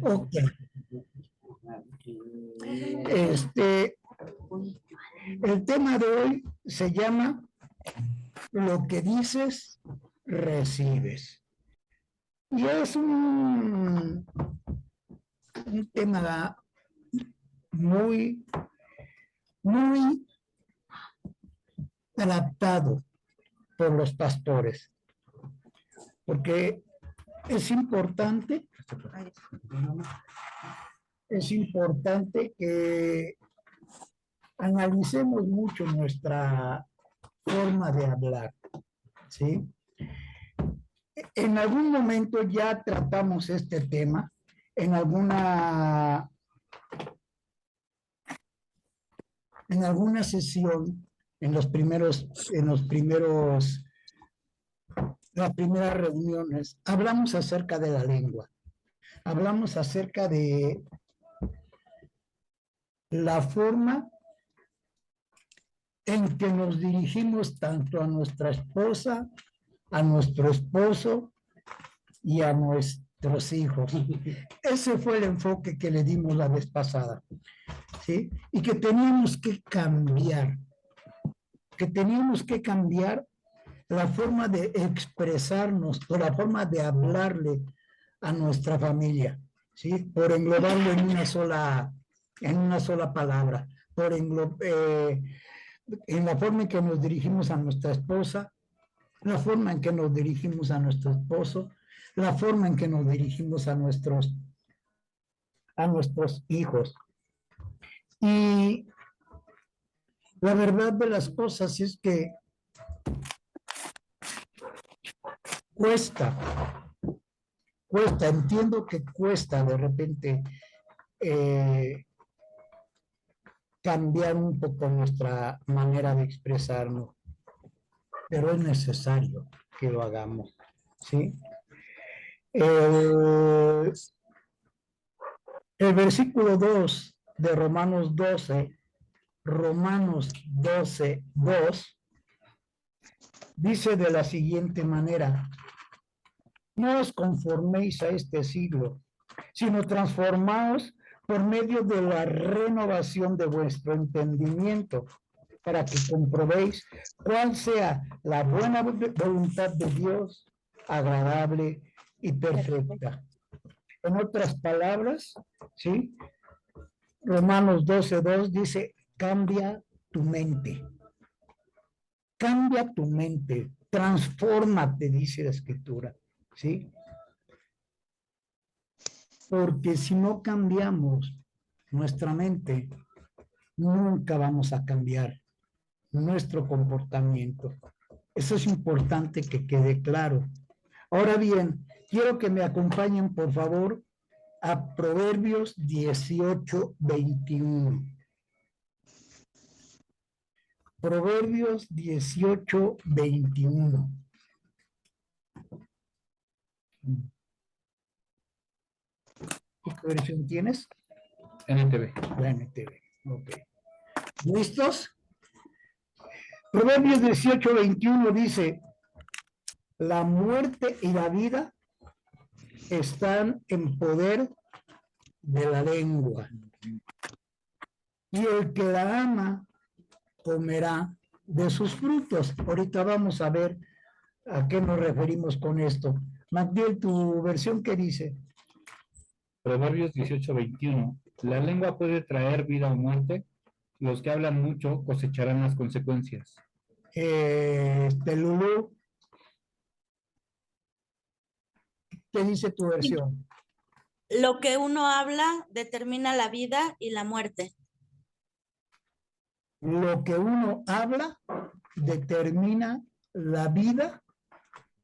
Ok. El tema de hoy se llama lo que dices, recibes. Y es un tema muy, muy adaptado por los pastores, porque es importante que analicemos mucho nuestra forma de hablar, ¿sí? En algún momento ya tratamos este tema, en alguna sesión, las primeras reuniones, hablamos acerca de la lengua, hablamos acerca de la forma en que nos dirigimos tanto a nuestra esposa, a nuestro esposo y a nuestros hijos. Ese fue el enfoque que le dimos la vez pasada, ¿sí? Y que teníamos que cambiar, la forma de expresarnos o la forma de hablarle a nuestra familia, ¿sí? Por englobarlo en una sola palabra, en la forma en que nos dirigimos a nuestra esposa, la forma en que nos dirigimos a nuestro esposo, la forma en que nos dirigimos a nuestros hijos. Y la verdad de las cosas es que cuesta, entiendo que cuesta de repente cambiar un poco nuestra manera de expresarnos, pero es necesario que lo hagamos, ¿sí? El versículo 2 de Romanos 12, 2, dice de la siguiente manera: no os conforméis a este siglo, sino transformaos por medio de la renovación de vuestro entendimiento, para que comprobéis cuál sea la buena voluntad de Dios, agradable y perfecta. En otras palabras, ¿sí? Romanos 12:2 dice: cambia tu mente. Cambia tu mente, transfórmate, dice la Escritura, ¿sí? Porque si no cambiamos nuestra mente, nunca vamos a cambiar nuestro comportamiento. Eso es importante que quede claro. Ahora bien, quiero que me acompañen, por favor, a Proverbios 18:21. Proverbios 18:21. ¿Qué versión tienes? NTV. La NTV. Ok. ¿Listos? Proverbios 18:21 dice: la muerte y la vida están en poder de la lengua, y el que la ama comerá de sus frutos. Ahorita vamos a ver a qué nos referimos con esto. Magdiel, ¿tu versión qué dice? Proverbios 18:21. La lengua puede traer vida o muerte. Los que hablan mucho cosecharán las consecuencias. Lulú, ¿qué dice tu versión? Lo que uno habla determina la vida y la muerte. Lo que uno habla determina la vida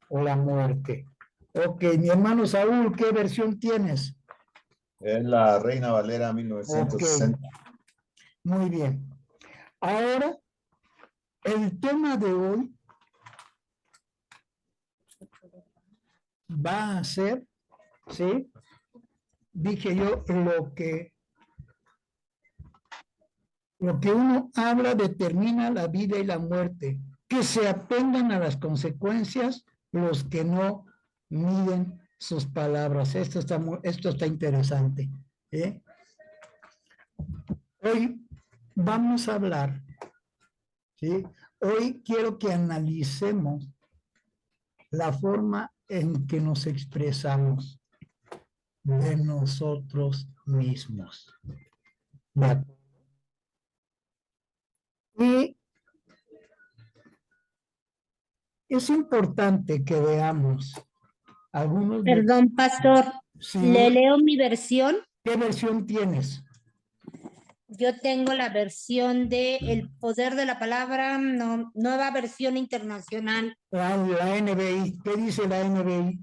o la muerte. Ok, mi hermano Saúl, ¿qué versión tienes? Es la Reina Valera 1960. Okay. Muy bien. Ahora, el tema de hoy va a ser, ¿sí? Dije yo, lo que uno habla determina la vida y la muerte. Que se atengan a las consecuencias los que no miden sus palabras. Esto está interesante. ¿Eh? Hoy vamos a hablar, ¿sí? Hoy quiero que analicemos la forma en que nos expresamos de nosotros mismos. ¿De Y es importante que veamos algunos de... Perdón, pastor, Sí, le leo mi versión. ¿qué versión tienes? Yo tengo la versión de El Poder de la Palabra, nueva versión internacional. La NBI. ¿Qué dice la NBI?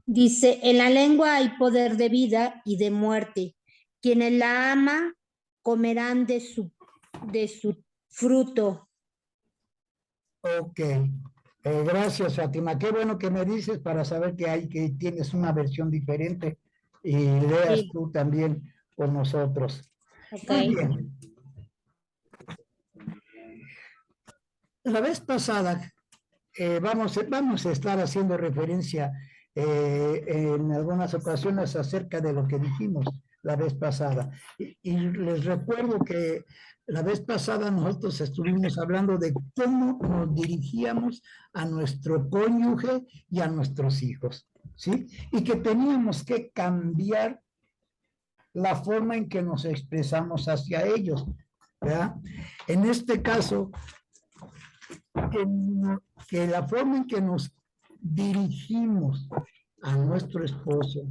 Dice, en la lengua hay poder de vida y de muerte. Quienes la aman comerán de su fruto. Ok. Gracias, Fátima. Qué bueno que me dices para saber que tienes una versión diferente y leas Sí. tú también con nosotros. Ok. Muy bien. La vez pasada vamos a estar haciendo referencia en algunas ocasiones acerca de lo que dijimos la vez pasada. Y les recuerdo que la vez pasada nosotros estuvimos hablando de cómo nos dirigíamos a nuestro cónyuge y a nuestros hijos, ¿sí? Y que teníamos que cambiar la forma en que nos expresamos hacia ellos, ¿verdad? En este caso, que la forma en que nos dirigimos a nuestro esposo,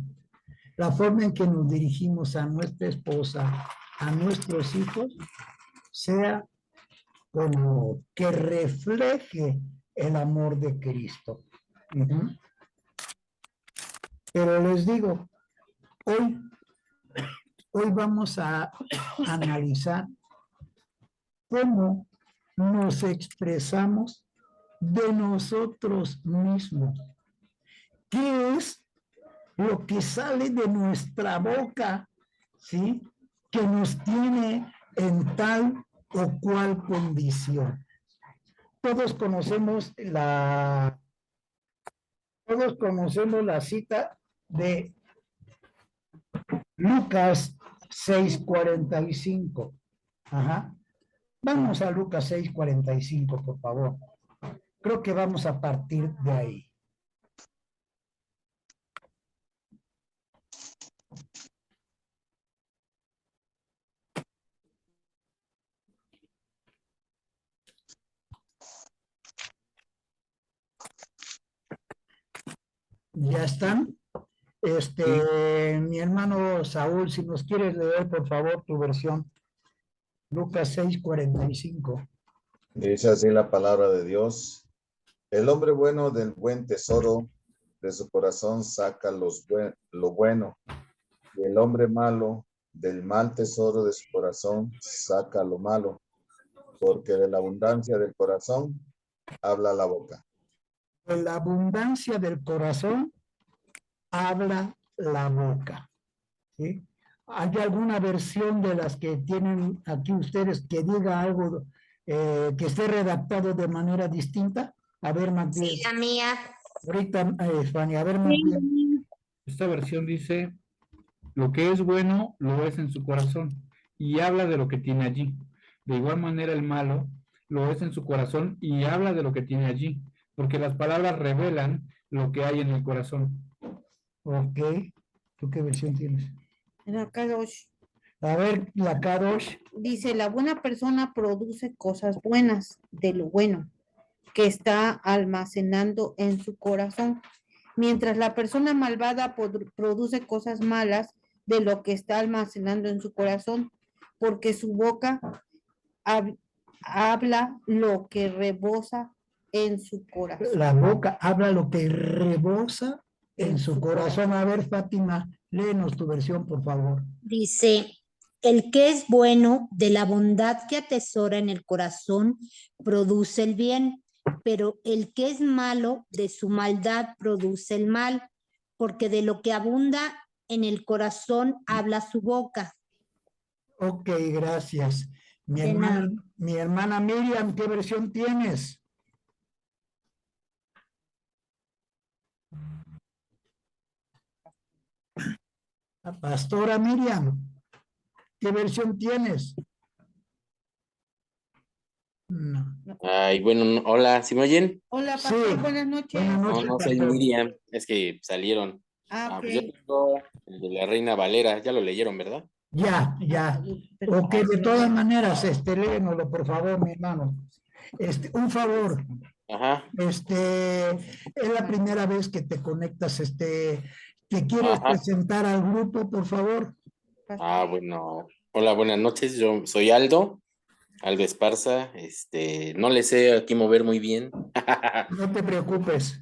la forma en que nos dirigimos a nuestra esposa, a nuestros hijos, sea como que refleje el amor de Cristo. Pero les digo, hoy vamos a analizar cómo nos expresamos de nosotros mismos. ¿Qué es lo que sale de nuestra boca, ¿sí? Que nos tiene en tal o cual condición? Todos conocemos la cita de Lucas 6:45. Ajá. Vamos a Lucas 6:45, por favor. Creo que vamos a partir de ahí. ¿Ya están? Mi hermano Saúl, si nos quieres leer, por favor, tu versión. Lucas 6:45. Dice así la palabra de Dios. El hombre bueno del buen tesoro de su corazón saca lo bueno, y el hombre malo del mal tesoro de su corazón saca lo malo, porque de la abundancia del corazón habla la boca. De la abundancia del corazón habla la boca. ¿Sí? ¿Hay alguna versión de las que tienen aquí ustedes que diga algo que esté redactado de manera distinta? A ver, más bien. Sí, la mía. Ahorita, Fanny, a ver, más bien. Esta versión dice, lo que es bueno lo es en su corazón y habla de lo que tiene allí. De igual manera el malo lo es en su corazón y habla de lo que tiene allí, porque las palabras revelan lo que hay en el corazón. Ok. ¿Tú qué versión tienes? La Kadosh A ver, la Kadosh. dice, la buena persona produce cosas buenas de lo bueno que está almacenando en su corazón, mientras la persona malvada produce cosas malas de lo que está almacenando en su corazón, porque su boca habla lo que rebosa en su corazón. La boca habla lo que rebosa en su corazón. A ver, Fátima, léenos tu versión, por favor. Dice, el que es bueno de la bondad que atesora en el corazón produce el bien, pero el que es malo de su maldad produce el mal, porque de lo que abunda en el corazón habla su boca. Ok, gracias. Mi De nada. hermana Miriam, ¿qué versión tienes? La pastora Miriam, ¿qué versión tienes? No. Ay, bueno, hola, ¿sí me oyen? Hola, Sí. pastor, buenas noches. Buenas No, noches, no soy pastor. Miriam, es que salieron. Ah, Pues yo ok. tengo el de la Reina Valera, ya lo leyeron, ¿verdad? Ya. Pero- Ok, de todas maneras, léenoslo, por favor, mi hermano. Un favor, Ajá, es la primera vez que te conectas, que quieres ajá. presentar al grupo, por favor. Bueno. Hola, buenas noches, yo soy Aldo Esparza, no le sé aquí mover muy bien. No te preocupes.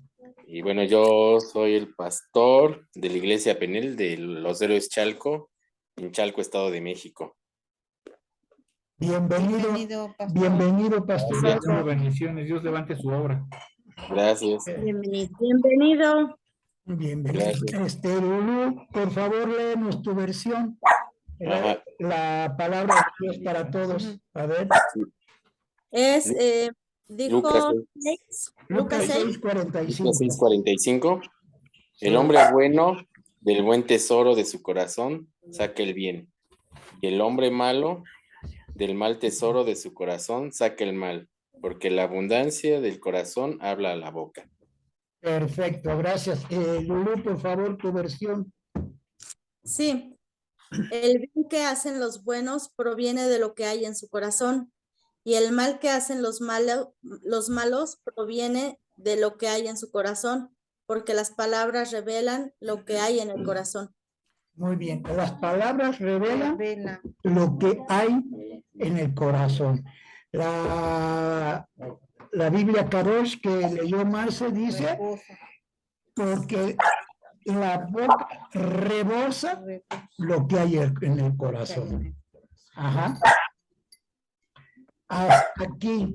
Y bueno, yo soy el pastor de la Iglesia Penel de los Héroes Chalco, en Chalco, Estado de México. Bienvenido, pastor. bienvenido, pastor. Gracias. Muchas bendiciones. Dios levante su obra. Gracias. Bienvenido. Bienvenido. Bienvenido. Gracias. Lulú, por favor, léenos tu versión. Ajá. La palabra de Dios para todos. A ver. Es, Lucas dijo 6, Lucas 6. 6:45. 6:45. El Sí. hombre bueno del buen tesoro de su corazón saca el bien. Y el hombre malo del mal tesoro de su corazón saca el mal. Porque la abundancia del corazón habla a la boca. Perfecto, gracias. Lulú, por favor, tu versión. Sí, el bien que hacen los buenos proviene de lo que hay en su corazón, y el mal que hacen los malos proviene de lo que hay en su corazón, porque las palabras revelan lo que hay en el corazón. Muy bien. Las palabras revelan Revela. lo que hay en el corazón. La Biblia Kadosh que leyó Marce dice, Reposa. porque la boca rebosa lo que hay en el corazón. Ajá. Hasta aquí.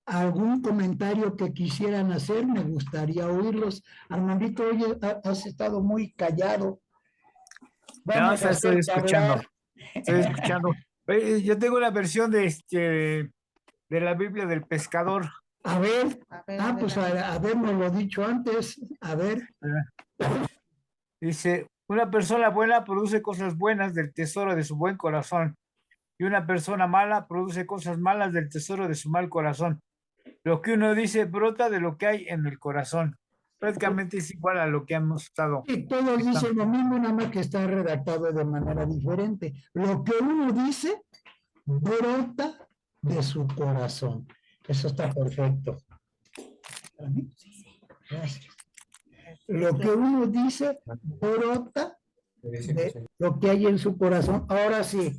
¿Algún comentario que quisieran hacer? Me gustaría oírlos. Armandito, oye, has estado muy callado. No, Vamos a estoy hacerte escuchando. hablar. Estoy escuchando. Oye, yo tengo una versión de la Biblia del pescador. A ver, A ver, pues adelante. habernos lo dicho antes. A ver, Dice, una persona buena produce cosas buenas del tesoro de su buen corazón, y una persona mala produce cosas malas del tesoro de su mal corazón. Lo que uno dice brota de lo que hay en el corazón. Prácticamente es igual a lo que hemos estado. y todos dicen lo mismo, nada más que está redactado de manera diferente. Lo que uno dice brota de su corazón. Eso está perfecto. Gracias. Lo que uno dice brota de lo que hay en su corazón. Ahora sí,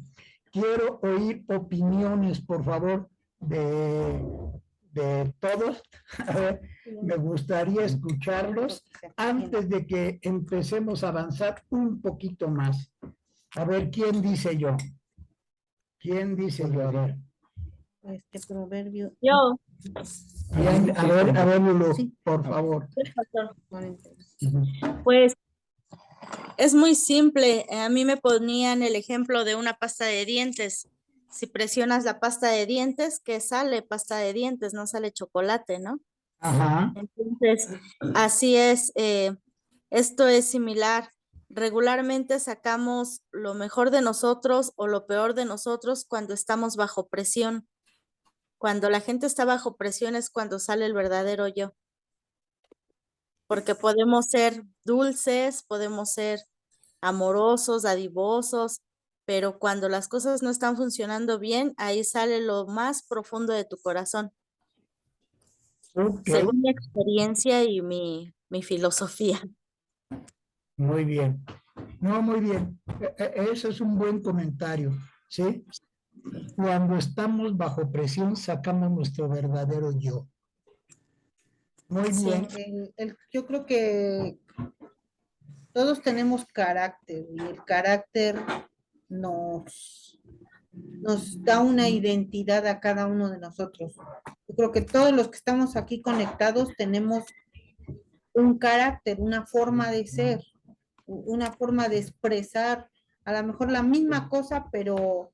quiero oír opiniones, por favor, de todos. A ver, me gustaría escucharlos antes de que empecemos a avanzar un poquito más. A ver, ¿quién dice yo? ¿Quién dice yo? A ver. Este proverbio. Yo, Bien, a ver, Lulu, Sí. por favor. pastor, 40. pues es muy simple. A mí me ponían el ejemplo de una pasta de dientes. Si presionas la pasta de dientes, ¿qué sale? Pasta de dientes, no sale chocolate, ¿no? Ajá. Entonces, así es, esto es similar. Regularmente sacamos lo mejor de nosotros o lo peor de nosotros cuando estamos bajo presión. Cuando la gente está bajo presión es cuando sale el verdadero yo. Porque podemos ser dulces, podemos ser amorosos, dadivosos, pero cuando las cosas no están funcionando bien, ahí sale lo más profundo de tu corazón, Ok, según mi experiencia y mi filosofía. muy bien. No, muy bien. Eso es un buen comentario, ¿sí? Cuando estamos bajo presión, sacamos nuestro verdadero yo. Muy Sí. bien. Yo creo que todos tenemos carácter y el carácter nos da una identidad a cada uno de nosotros. Yo creo que todos los que estamos aquí conectados tenemos un carácter, una forma de ser, una forma de expresar a lo mejor la misma cosa, pero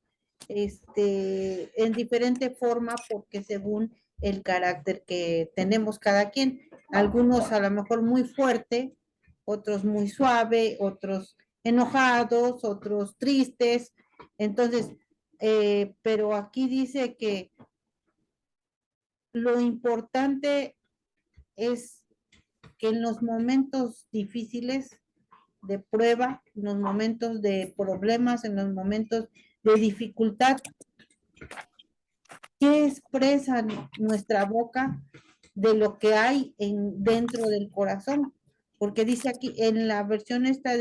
en diferente forma, porque según el carácter que tenemos cada quien, algunos a lo mejor muy fuerte, otros muy suave, otros enojados, otros tristes. Entonces, pero aquí dice que lo importante es que en los momentos difíciles de prueba, en los momentos de problemas, en los momentos de dificultad, ¿qué expresa nuestra boca de lo que hay dentro del corazón? Porque dice aquí, en la versión esta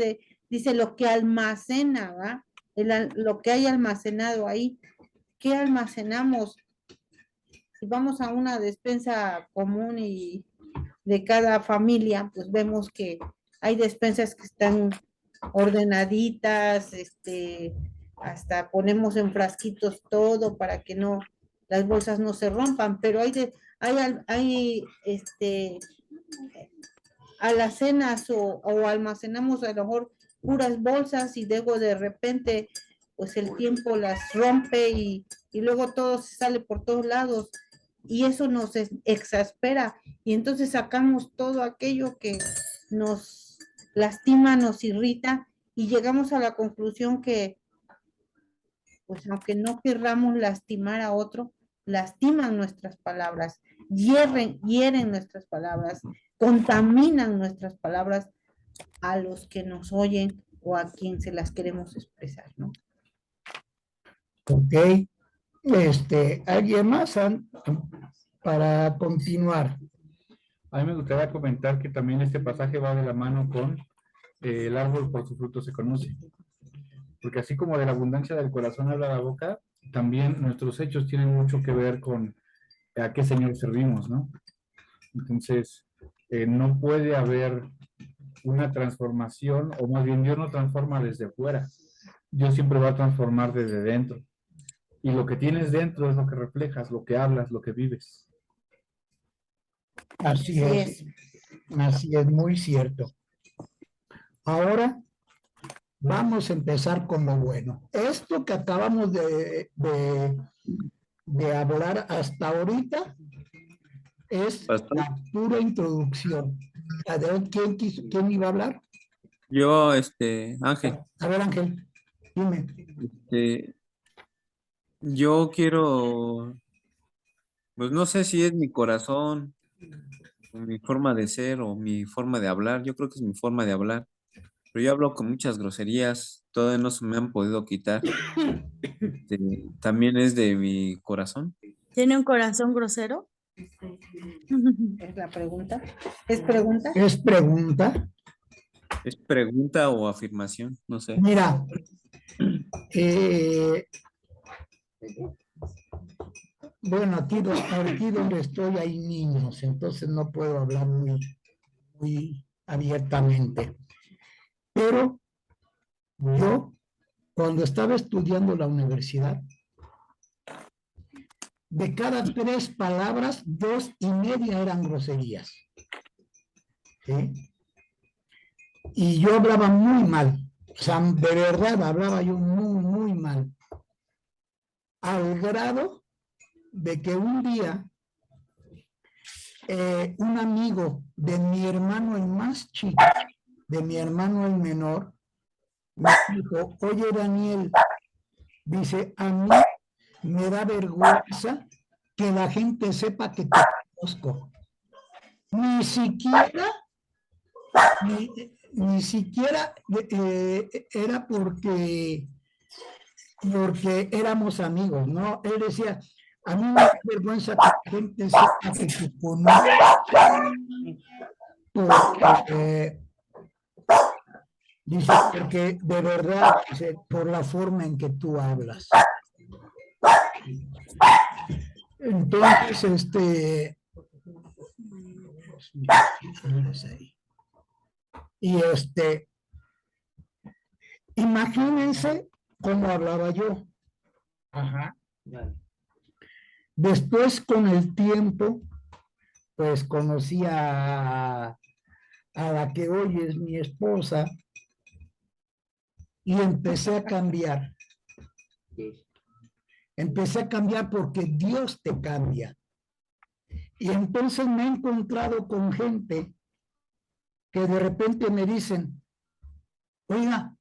dice lo que almacena, ¿va? Lo que hay almacenado ahí. ¿Qué almacenamos? Si vamos a una despensa común y de cada familia, pues vemos que hay despensas que están ordenaditas, hasta ponemos en frasquitos todo para que no, las bolsas no se rompan, pero hay alacenas o almacenamos a lo mejor puras bolsas y luego de repente pues el tiempo las rompe y luego todo se sale por todos lados y eso nos exaspera y entonces sacamos todo aquello que nos lastima, nos irrita y llegamos a la conclusión que pues aunque no querramos lastimar a otro, lastiman nuestras palabras, hieren nuestras palabras, contaminan nuestras palabras a los que nos oyen o a quien se las queremos expresar, ¿no? Ok. ¿Alguien más para continuar? A mí me gustaría comentar que también este pasaje va de la mano con el árbol por su fruto se conoce. Porque así como de la abundancia del corazón habla la boca, también nuestros hechos tienen mucho que ver con a qué Señor servimos, ¿no? Entonces, no puede haber una transformación, o más bien Dios no transforma desde fuera. Dios siempre va a transformar desde dentro. Y lo que tienes dentro es lo que reflejas, lo que hablas, lo que vives. Así es. Así es, muy cierto. Ahora vamos a empezar con lo bueno. Esto que acabamos de hablar hasta ahorita es la pura introducción. ¿Quién iba a hablar? Yo, Ángel, A ver, Ángel, dime. yo quiero, pues no sé si es mi corazón, o mi forma de ser o mi forma de hablar. Yo creo que es mi forma de hablar. Pero yo hablo con muchas groserías, todavía no se me han podido quitar. También es de mi corazón. ¿Tiene un corazón grosero? Es la pregunta. ¿Es pregunta? ¿Es pregunta? ¿Es pregunta o afirmación? No sé. Mira, bueno, aquí donde estoy hay niños, entonces no puedo hablar muy abiertamente. Pero yo, cuando estaba estudiando la universidad, de cada 3 palabras, 2.5 eran groserías. ¿Sí? Y yo hablaba muy mal. O sea, de verdad hablaba yo muy mal. Al grado de que un día un amigo de mi hermano el más chico, de mi hermano el menor, me dijo: oye, Daniel, dice, a mí me da vergüenza que la gente sepa que te conozco. Ni siquiera era porque éramos amigos, ¿no? Él decía: a mí me da vergüenza que la gente sepa que te conozco, dice, porque de verdad, dice, por la forma en que tú hablas. Entonces, y imagínense cómo hablaba yo. Ajá. Después, con el tiempo, pues conocí a la que hoy es mi esposa y empecé a cambiar. Empecé a cambiar porque Dios te cambia. Y entonces me he encontrado con gente que de repente me dicen: oiga,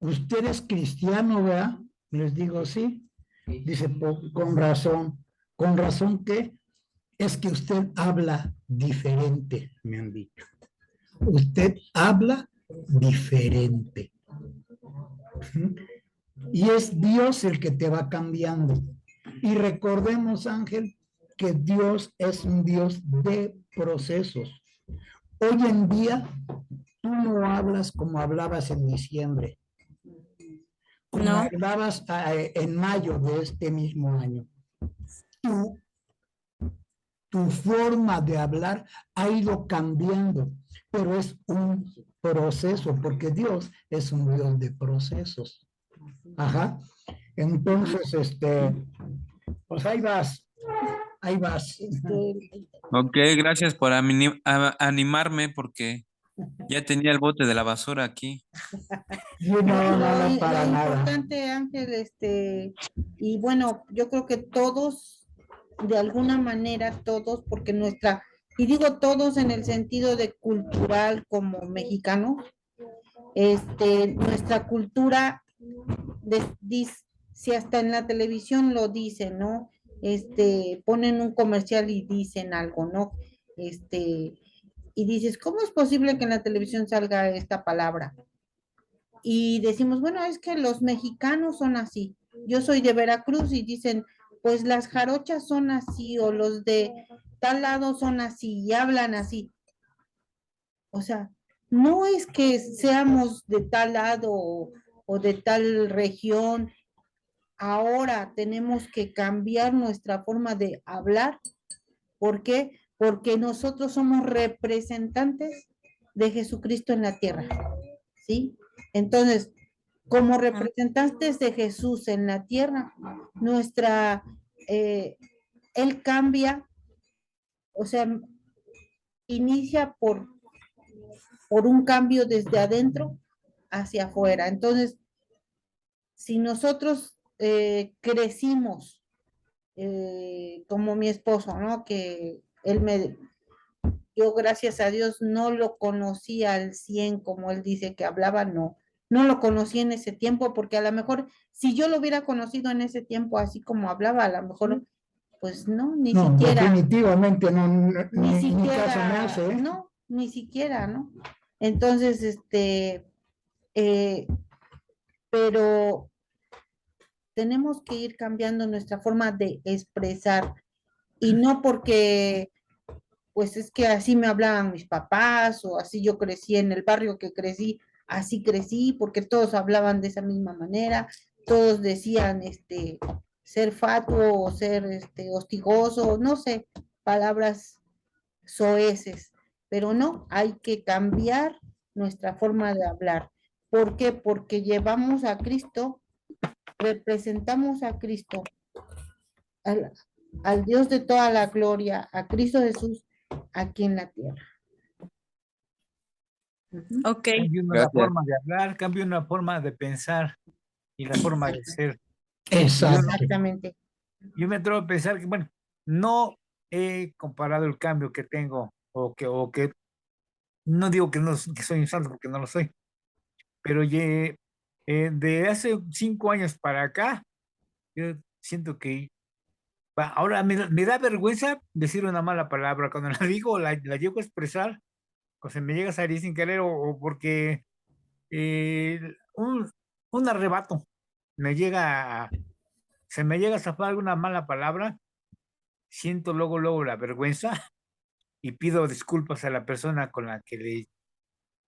usted es cristiano, ¿verdad? Les digo, sí. Dice, con razón. ¿Con razón qué? Es que usted habla diferente, me han dicho. Usted habla diferente. Y es Dios el que te va cambiando. Y recordemos, Ángel, que Dios es un Dios de procesos. Hoy en día, tú no hablas como hablabas en diciembre, como No. hablabas en mayo de este mismo año. Tu forma de hablar ha ido cambiando, pero es un proceso, porque Dios es un Dios de procesos. Ajá. Entonces, pues ahí vas, ahí vas. Ok, gracias por animarme porque ya tenía el bote de la basura aquí. Sí, no, no, para Lo nada. importante, Ángel, y bueno, yo creo que todos, de alguna manera, todos, porque y digo todos en el sentido de cultural como mexicano, nuestra cultura, si hasta en la televisión lo dicen, ¿no? Ponen un comercial y dicen algo, ¿no? Y dices, ¿cómo es posible que en la televisión salga esta palabra? Y decimos, bueno, es que los mexicanos son así. Yo soy de Veracruz y dicen, pues las jarochas son así o los de tal lado son así y hablan así. O sea, no es que seamos de tal lado o de tal región. Ahora tenemos que cambiar nuestra forma de hablar. ¿Por qué? Porque nosotros somos representantes de Jesucristo en la tierra. ¿Sí? Entonces, como representantes de Jesús en la tierra, Él cambia, o sea, inicia por un cambio desde adentro hacia afuera. Entonces, si nosotros crecimos, como mi esposo, ¿no? Que yo gracias a Dios no lo conocí al 100 como él dice que hablaba, no lo conocí en ese tiempo, porque a lo mejor si yo lo hubiera conocido en ese tiempo así como hablaba, a lo mejor pues no, ni No, siquiera. definitivamente no, Ni ni siquiera, caso me hace, ¿eh? no, ni siquiera, ¿no? Entonces, pero tenemos que ir cambiando nuestra forma de expresar y no porque pues es que así me hablaban mis papás o así yo crecí en el barrio que crecí, así crecí porque todos hablaban de esa misma manera, todos decían ser fatuo o ser hostigoso, no sé, palabras soeces, pero no, hay que cambiar nuestra forma de hablar. ¿Por qué? Porque llevamos a Cristo, representamos a Cristo, al Dios de toda la gloria, a Cristo Jesús, aquí en la tierra. Ok. Cambia una Gracias. forma de hablar, cambia una forma de pensar y la forma de ser. Exacto. Exactamente. Yo me atrevo a pensar que, bueno, no he comparado el cambio que tengo o que no digo que, que soy un santo porque no lo soy, pero de hace 5 años para acá, yo siento que ahora me da vergüenza decir una mala palabra. Cuando la digo, la llego a expresar, o se me llega a salir sin querer o porque eh, un, un arrebato se me llega a zafar alguna mala palabra, siento luego la vergüenza y pido disculpas a la persona con la que le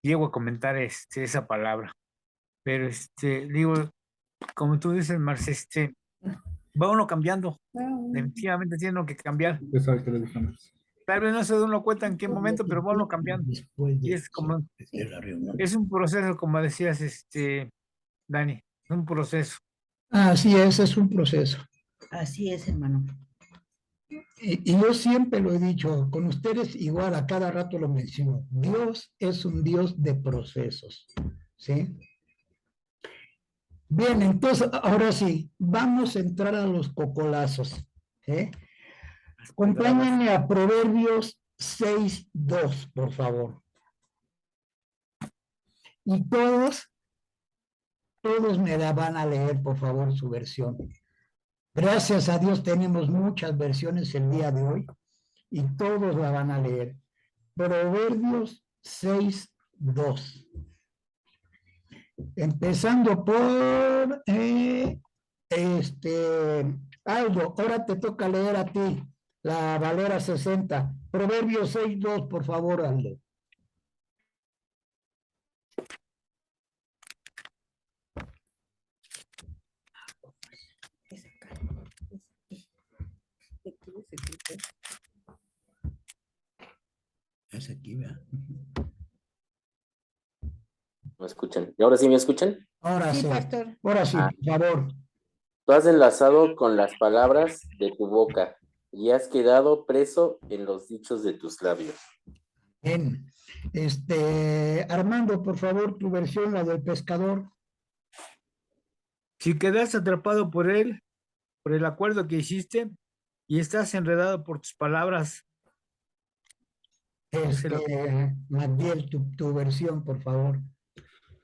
llego a comentar esa palabra. Pero digo, como tú dices, Marce, va uno cambiando. Definitivamente tiene uno que cambiar. Tal vez no se da uno cuenta en qué momento, pero va uno cambiando. Y es como, es un proceso, como decías, Dani, es un proceso. Así es un proceso. Así es, hermano. Y yo siempre lo he dicho, con ustedes igual a cada rato lo menciono. Dios es un Dios de procesos, ¿sí? Bien, entonces, ahora sí, vamos a entrar a los cocolazos, ¿eh? Acompáñenme a Proverbios 6:2, por favor. Y todos todos me la van a leer, por favor, su versión. Gracias a Dios tenemos muchas versiones el día de hoy y todos la van a leer. Proverbios 6:2. Empezando por Aldo, ahora te toca leer a ti la Valera 60. Proverbios 6:2, por favor, Aldo. Es aquí, ¿verdad? ¿Me escuchan? ¿Y ahora sí me escuchan? Ahora Sí, sí, pastor. ahora sí, por favor. Tú has enlazado con las palabras de tu boca y has quedado preso en los dichos de tus labios. Bien. Armando, por favor, tu versión, la del pescador. Si quedas atrapado por él, por el acuerdo que hiciste, y estás enredado por tus palabras, Magdiel, tu versión, por favor.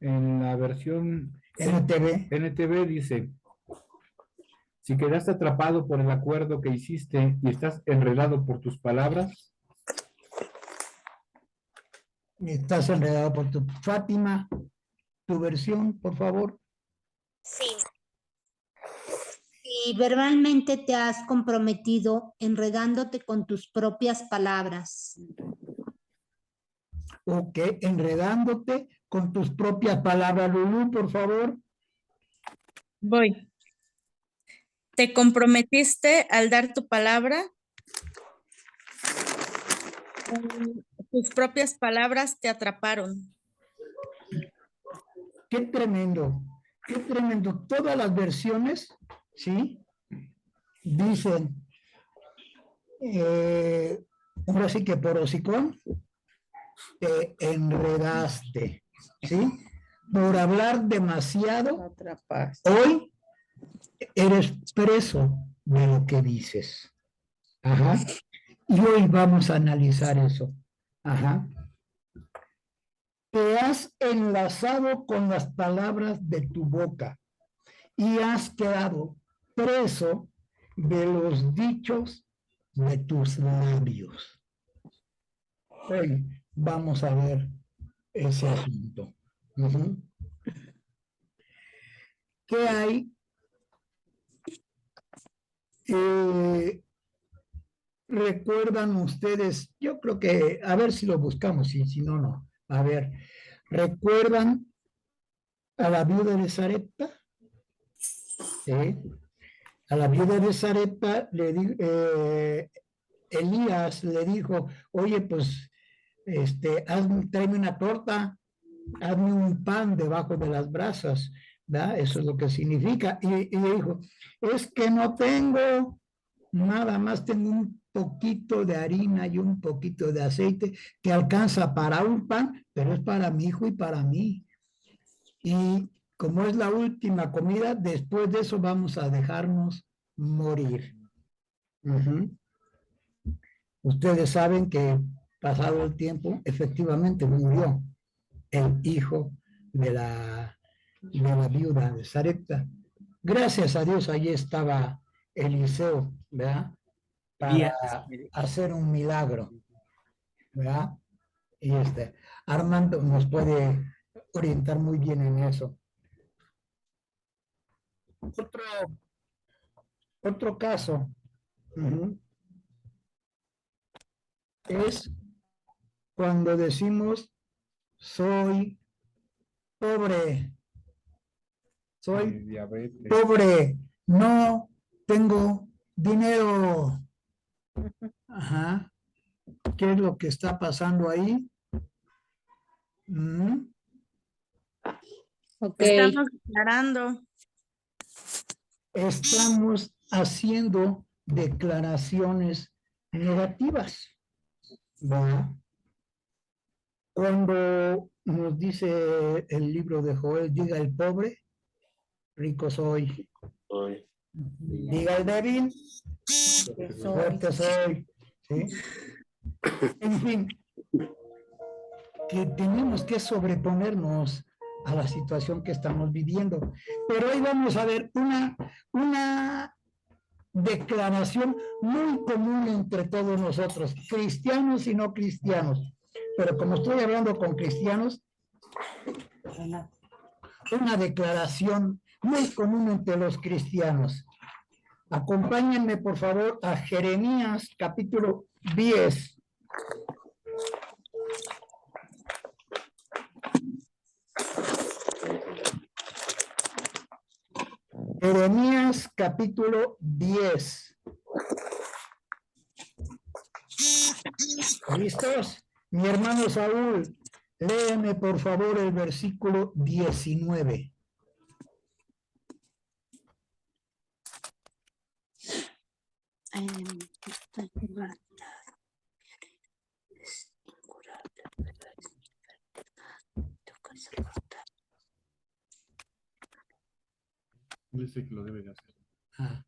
En la versión NTV. dice, si quedaste atrapado por el acuerdo que hiciste y estás enredado por tus palabras. Estás enredado por tu... Fátima, tu versión, por favor. Sí. Si verbalmente te has comprometido enredándote con tus propias palabras. Ok, enredándote con tus propias palabras. Lulú, por favor. Voy. ¿Te comprometiste al dar tu palabra? Tus propias palabras te atraparon. Qué tremendo, qué tremendo. Todas las versiones, ¿sí? Dicen, ahora sí que por hocicón, te enredaste, ¿sí? Por hablar demasiado, hoy eres preso de lo que dices. Ajá. Y hoy vamos a analizar eso. Ajá. Te has enlazado con las palabras de tu boca y has quedado preso de los dichos de tus labios. Hoy vamos a ver ese asunto. ¿Qué hay? ¿Recuerdan ustedes? Yo creo que, a ver si lo buscamos, y si no, no. A ver, ¿recuerdan a la viuda de Sarepta? ¿Sí? A la viuda de Sarepta Elías le dijo, oye, pues, tráeme una torta, hazme un pan debajo de las brasas, ¿verdad? Eso es lo que significa. Y le dijo, es que no tengo, nada más tengo un poquito de harina y un poquito de aceite que alcanza para un pan, pero es para mi hijo y para mí. Y como es la última comida, después de eso vamos a dejarnos morir. Ustedes saben que pasado el tiempo, efectivamente murió el hijo de la viuda de Sarepta. Gracias a Dios, allí estaba Eliseo, ¿verdad? Para hacer un milagro, ¿verdad? Y Armando nos puede orientar muy bien en eso. Otro caso es cuando decimos soy pobre, soy pobre, no tengo dinero. Ajá. ¿Qué es lo que está pasando ahí? Estamos declarando. Estamos haciendo declaraciones negativas, ¿verdad? Cuando nos dice el libro de Joel, diga el pobre, rico soy. Diga el débil, fuerte soy. ¿Sí? En fin, que tenemos que sobreponernos a la situación que estamos viviendo. Pero hoy vamos a ver una declaración muy común entre todos nosotros, cristianos y no cristianos. Pero como estoy hablando con cristianos, una declaración muy común entre los cristianos. Acompáñenme, por favor, a Jeremías capítulo 10. Jeremías capítulo 10. ¿Listos? Mi hermano Saúl, léeme por favor el versículo 19. Dice que lo debe de hacer.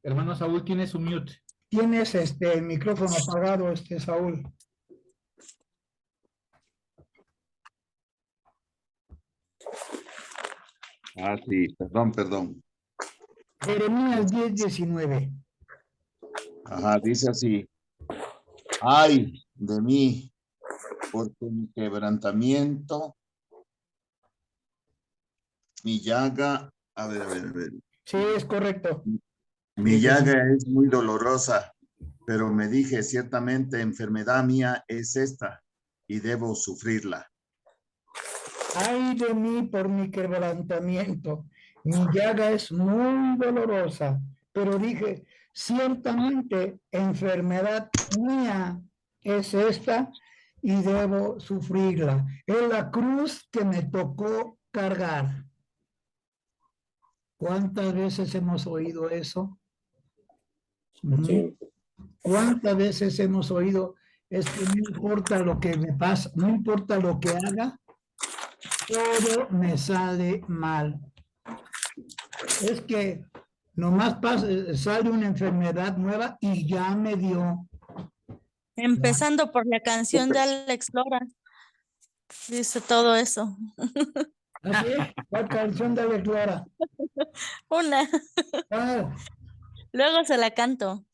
Hermano Saúl, tiene su mute. Tienes el micrófono apagado, Saúl. Ah, sí, perdón. Jeremías 10:19. Ajá, dice así. Ay de mí, porque mi quebrantamiento, mi llaga, a ver. Sí, es correcto. Mi llaga es muy dolorosa, pero me dije, ciertamente enfermedad mía es esta y debo sufrirla. Ay de mí por mi quebrantamiento. Mi llaga es muy dolorosa, pero dije, ciertamente enfermedad mía es esta y debo sufrirla. Es la cruz que me tocó cargar. ¿Cuántas veces hemos oído eso? Sí. ¿Cuántas veces hemos oído? Es que no importa lo que me pasa, no importa lo que haga, todo me sale mal. Es que nomás sale una enfermedad nueva y ya me dio. Empezando por la canción de Alex Lora. Dice todo eso. ¿Así? ¿Cuál canción de Alex Lora? Una. Ah, Luego se la canto.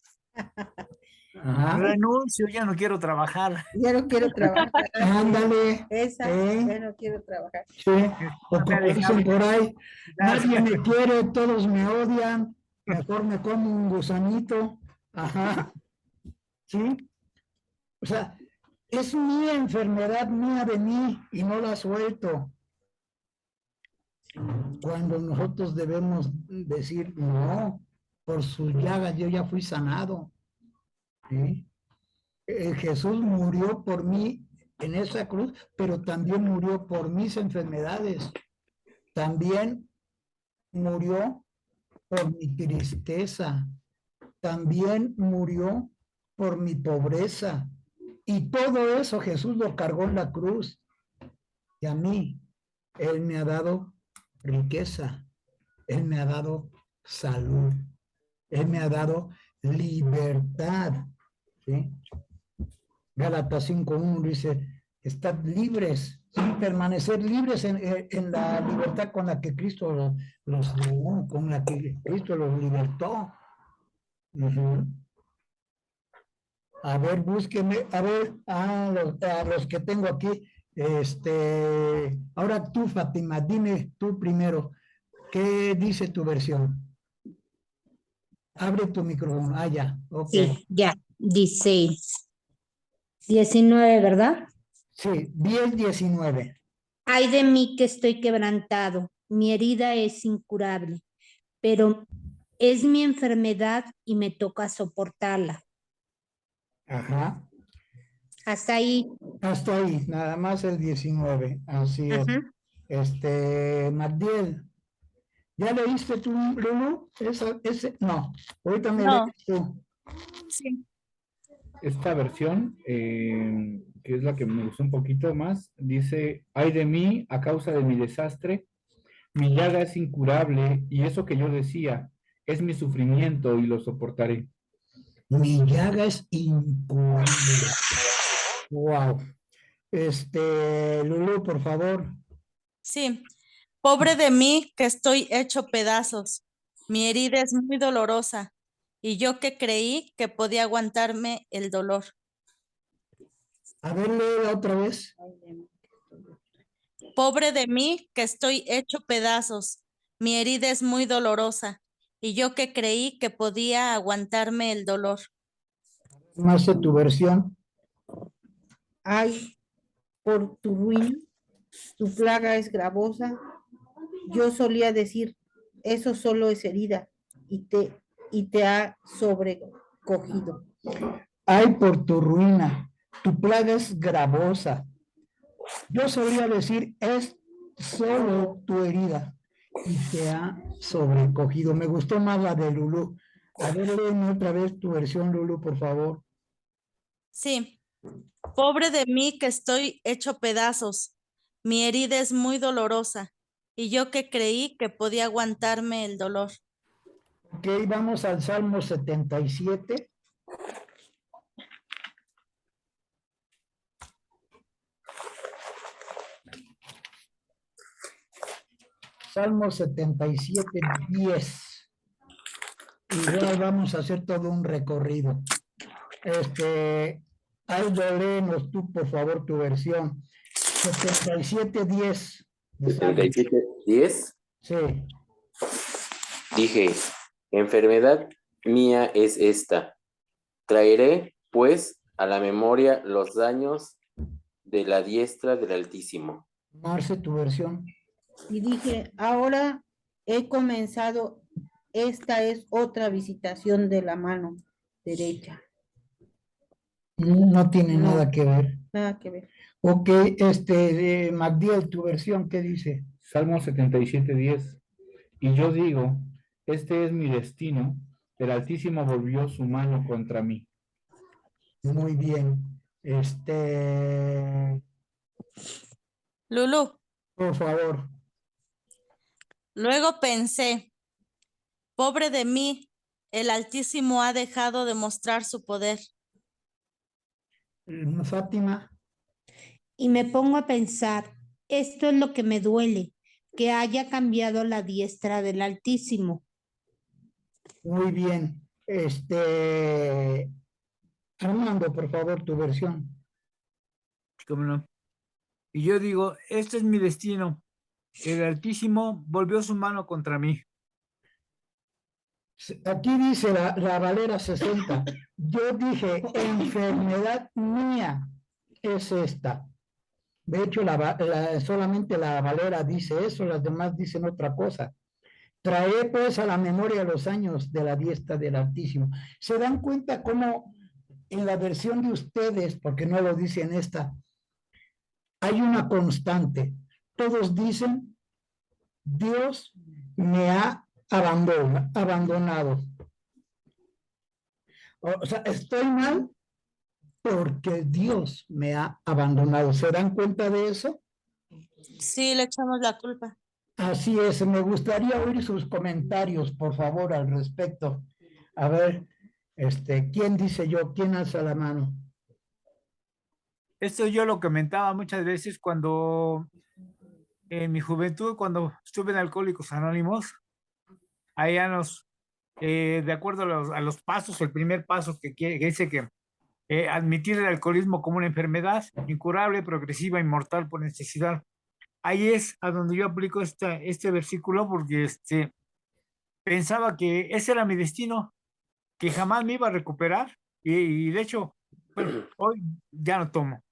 ajá. Renuncio, ya no quiero trabajar. Ya no quiero trabajar. Ándale. Esa, ya no quiero trabajar. Sí. O como dicen por ahí, nadie me quiere, todos me odian, mejor me como un gusanito. Ajá. ¿Sí? O sea, es mi enfermedad mía de mí y no la suelto. Cuando nosotros debemos decir, no, por sus llagas yo ya fui sanado. ¿Sí? Jesús murió por mí en esa cruz, pero también murió por mis enfermedades. También murió por mi tristeza. También murió por mi pobreza. Y todo eso Jesús lo cargó en la cruz. Y a mí, Él me ha dado riqueza. Él me ha dado salud. Él me ha dado libertad. ¿Sí? Gálatas 5:1 dice, estad libres, ¿sí? Permanecer libres en la libertad con la que Cristo los liberó, con la que Cristo los libertó. A ver, búsqueme, a ver, a los que tengo aquí, ahora tú, Fátima, dime tú primero, ¿qué dice tu versión? Abre tu micrófono, ya, ok. Sí, ya, dice 19, ¿verdad? Sí, 10:19. Ay de mí que estoy quebrantado, mi herida es incurable, pero es mi enfermedad y me toca soportarla. Ajá. Hasta ahí. Hasta ahí, nada más el 19, así es. Ajá. Magdiel, ¿ya leíste tú, Lulu? No, ahorita me No. lees tú. Sí. Esta versión, que es la que me gustó un poquito más, dice, ay de mí a causa de mi desastre, mi llaga es incurable y eso que yo decía es mi sufrimiento y lo soportaré. Mi llaga es incurable. Wow. Lulu, por favor. Sí. Pobre de mí que estoy hecho pedazos. Mi herida es muy dolorosa y yo que creí que podía aguantarme el dolor. A ver, léela otra vez. Pobre de mí que estoy hecho pedazos. Mi herida es muy dolorosa y yo que creí que podía aguantarme el dolor. Más de tu versión. Ay, por tu ruina, tu plaga es gravosa. Yo solía decir, eso solo es herida y te ha sobrecogido. Ay, por tu ruina, tu plaga es gravosa. Yo solía decir, es solo tu herida y te ha sobrecogido. Me gustó más la de Lulú. A ver, léeme otra vez tu versión, Lulú, por favor. Sí, pobre de mí que estoy hecho pedazos. Mi herida es muy dolorosa y yo que creí que podía aguantarme el dolor. Ok, vamos al Salmo 77. Salmo 77, 10. Igual vamos a hacer todo un recorrido. Aldo, léenos tú, por favor, tu versión. 77, 10. 77:10. Sí, Dije, enfermedad mía es esta. Traeré, pues, a la memoria los daños de la diestra del Altísimo. Marce, tu versión. Y dije, ahora he comenzado, esta es otra visitación de la mano derecha. No tiene No. nada que ver. Nada que ver. Ok, Magdiel, tu versión, ¿qué dice? Salmo 77:10. Y yo digo, este es mi destino, el Altísimo volvió su mano contra mí. Muy bien. Lulú, Por favor. luego pensé, pobre de mí, el Altísimo ha dejado de mostrar su poder. Fátima. Y me pongo a pensar, esto es lo que me duele, que haya cambiado la diestra del Altísimo. Muy bien. Armando, por favor, tu versión. ¿Cómo no? Y yo digo, este es mi destino. El Altísimo volvió su mano contra mí. Aquí dice la Valera 60. Yo dije, enfermedad mía es esta. De hecho, solamente la Valera dice eso, las demás dicen otra cosa. Traeré pues a la memoria los años de la diestra del Altísimo. ¿Se dan cuenta cómo en la versión de ustedes, porque no lo dice en esta, hay una constante? Todos dicen, Dios me ha abandonado. O sea, estoy mal porque Dios me ha abandonado. ¿Se dan cuenta de eso? Sí, le echamos la culpa. Así es, me gustaría oír sus comentarios, por favor, al respecto. A ver, ¿quién dice yo? ¿Quién alza la mano? Esto yo lo comentaba muchas veces cuando en mi juventud, cuando estuve en Alcohólicos Anónimos, allá de acuerdo a los pasos, el primer paso que dice que admitir el alcoholismo como una enfermedad incurable, progresiva y mortal por necesidad. Ahí es a donde yo aplico este versículo porque pensaba que ese era mi destino, que jamás me iba a recuperar y de hecho, bueno, hoy ya no tomo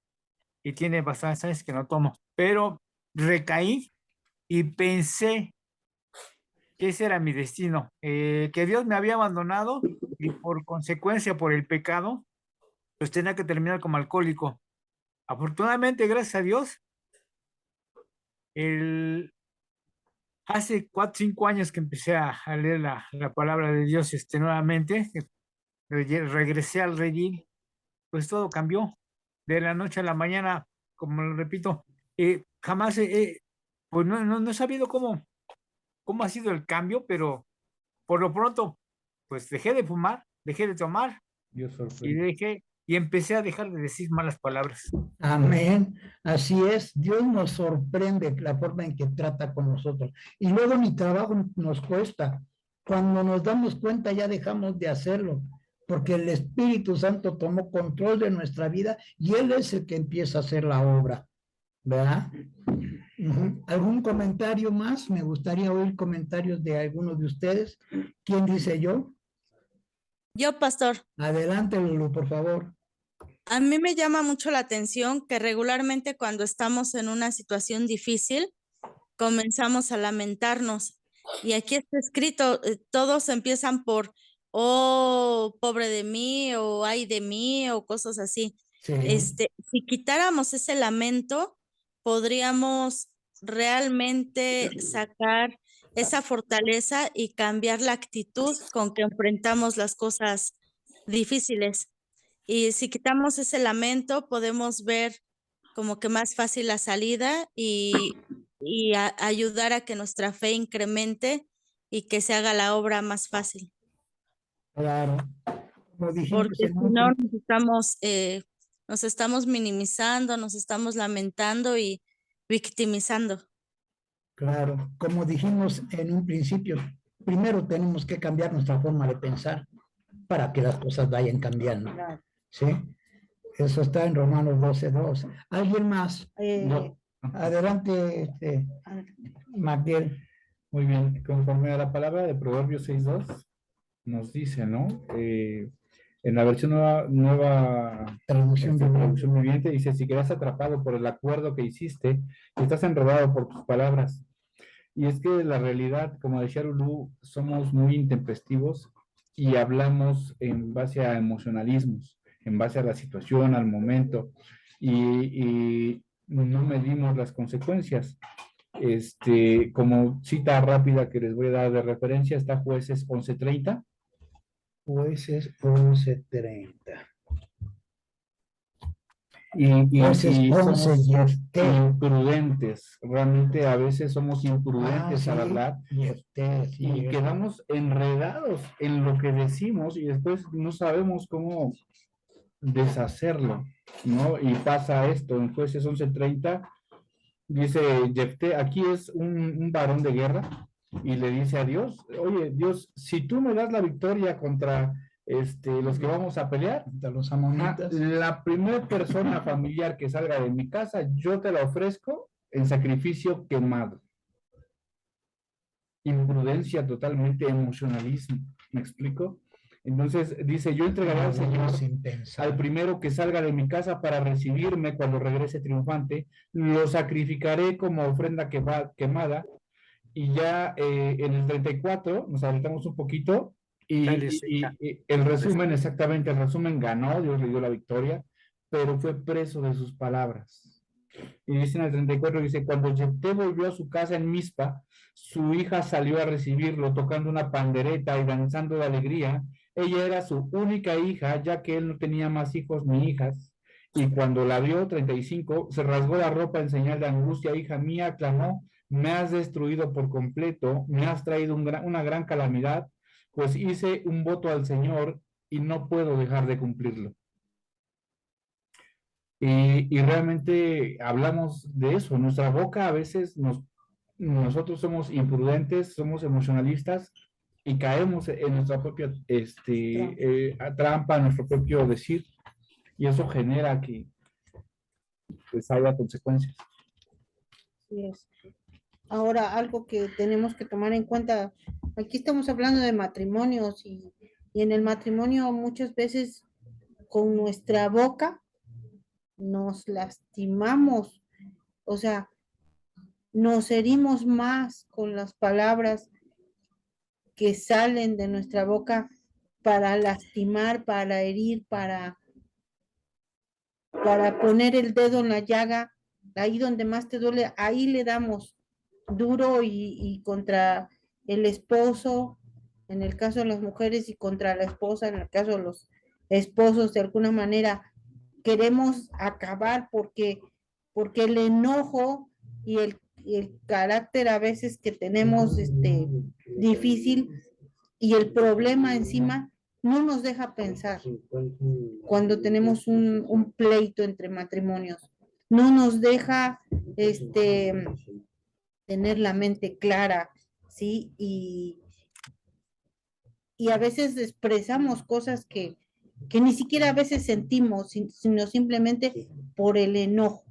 y tiene bastantes años que no tomo, pero recaí y pensé que ese era mi destino, que Dios me había abandonado y por consecuencia, por el pecado, pues tenía que terminar como alcohólico. Afortunadamente, gracias a Dios, hace 4 o 5 años que empecé a leer la palabra de Dios nuevamente, regresé al redil, pues todo cambió de la noche a la mañana, como lo repito, jamás, pues no he sabido cómo ha sido el cambio, pero por lo pronto, pues dejé de fumar, dejé de tomar Dios y sorprende. y empecé a dejar de decir malas palabras. Amén. Así es. Dios nos sorprende la forma en que trata con nosotros. Y luego ni trabajo nos cuesta. Cuando nos damos cuenta ya dejamos de hacerlo, porque el Espíritu Santo tomó control de nuestra vida y Él es el que empieza a hacer la obra. ¿Verdad? ¿Algún comentario más? Me gustaría oír comentarios de algunos de ustedes. ¿Quién dice yo? Yo, pastor, Adelante, Lulu, por favor. a mí me llama mucho la atención que regularmente cuando estamos en una situación difícil, comenzamos a lamentarnos. Y aquí está escrito, todos empiezan por, oh, pobre de mí, o ay de mí, o cosas así. Sí. Si quitáramos ese lamento, podríamos realmente sacar esa fortaleza y cambiar la actitud con que enfrentamos las cosas difíciles. Y si quitamos ese lamento, podemos ver como que más fácil la salida y ayudar a que nuestra fe incremente y que se haga la obra más fácil. Claro. Como dijimos Porque en si un no, nos estamos minimizando, nos estamos lamentando y victimizando. Claro, como dijimos en un principio, primero tenemos que cambiar nuestra forma de pensar para que las cosas vayan cambiando. Claro. ¿Sí? Eso está en Romanos 12:2. ¿Alguien más? No. Adelante, Magdiel. Muy bien, conforme a la palabra de Proverbios 6:2, nos dice, ¿no? En la versión nueva Traducción traducción viviente, dice, si quedas atrapado por el acuerdo que hiciste, estás enredado por tus palabras. Y es que la realidad, como decía Lulú, somos muy intempestivos y hablamos en base a emocionalismos, en base a la situación, al momento, y no medimos las consecuencias. Como cita rápida que les voy a dar de referencia, está Jueces 11:30. Jueces 11:30. Y Jueces somos 11:10. imprudentes, realmente a veces somos imprudentes sí, al hablar y quedamos enredados en lo que decimos y después no sabemos cómo deshacerlo, ¿no? Y pasa esto en Jueces 11:30, dice Jefté, aquí es un varón de guerra y le dice a Dios, oye, Dios, si tú me das la victoria contra los que vamos a pelear, de los amonitas, la primera persona familiar que salga de mi casa, yo te la ofrezco en sacrificio quemado. Imprudencia totalmente, emocionalismo, ¿me explico? Entonces dice, yo entregaré al Señor al primero que salga de mi casa para recibirme cuando regrese triunfante, lo sacrificaré como ofrenda quemada, y ya en el 34, nos adelantamos un poquito, y el resumen, exactamente, el resumen ganó, Dios le dio la victoria, pero fue preso de sus palabras. Y dice en el 34, dice, cuando Jefté volvió a su casa en Mizpa, su hija salió a recibirlo tocando una pandereta y danzando de alegría. Ella era su única hija, ya que él no tenía más hijos ni hijas. Y cuando la vio, 35, se rasgó la ropa en señal de angustia. Hija mía, clamó, me has destruido por completo, me has traído una gran calamidad, pues hice un voto al Señor y no puedo dejar de cumplirlo. Y realmente hablamos de eso. Nuestra boca a veces nosotros somos imprudentes, somos emocionalistas y caemos en nuestra propia trampa, nuestro propio decir, y eso genera que pues haya consecuencias. Así es. Ahora, algo que tenemos que tomar en cuenta, aquí estamos hablando de matrimonios y en el matrimonio muchas veces con nuestra boca nos lastimamos, o sea, nos herimos más con las palabras que salen de nuestra boca para lastimar, para herir, para poner el dedo en la llaga, ahí donde más te duele, ahí le damos duro y contra el esposo, en el caso de las mujeres, y contra la esposa, en el caso de los esposos, de alguna manera queremos acabar porque el enojo y el carácter a veces que tenemos difícil y el problema encima no nos deja pensar cuando tenemos un pleito entre matrimonios. No nos deja tener la mente clara, ¿sí? Y a veces expresamos cosas que ni siquiera a veces sentimos, sino simplemente por el enojo.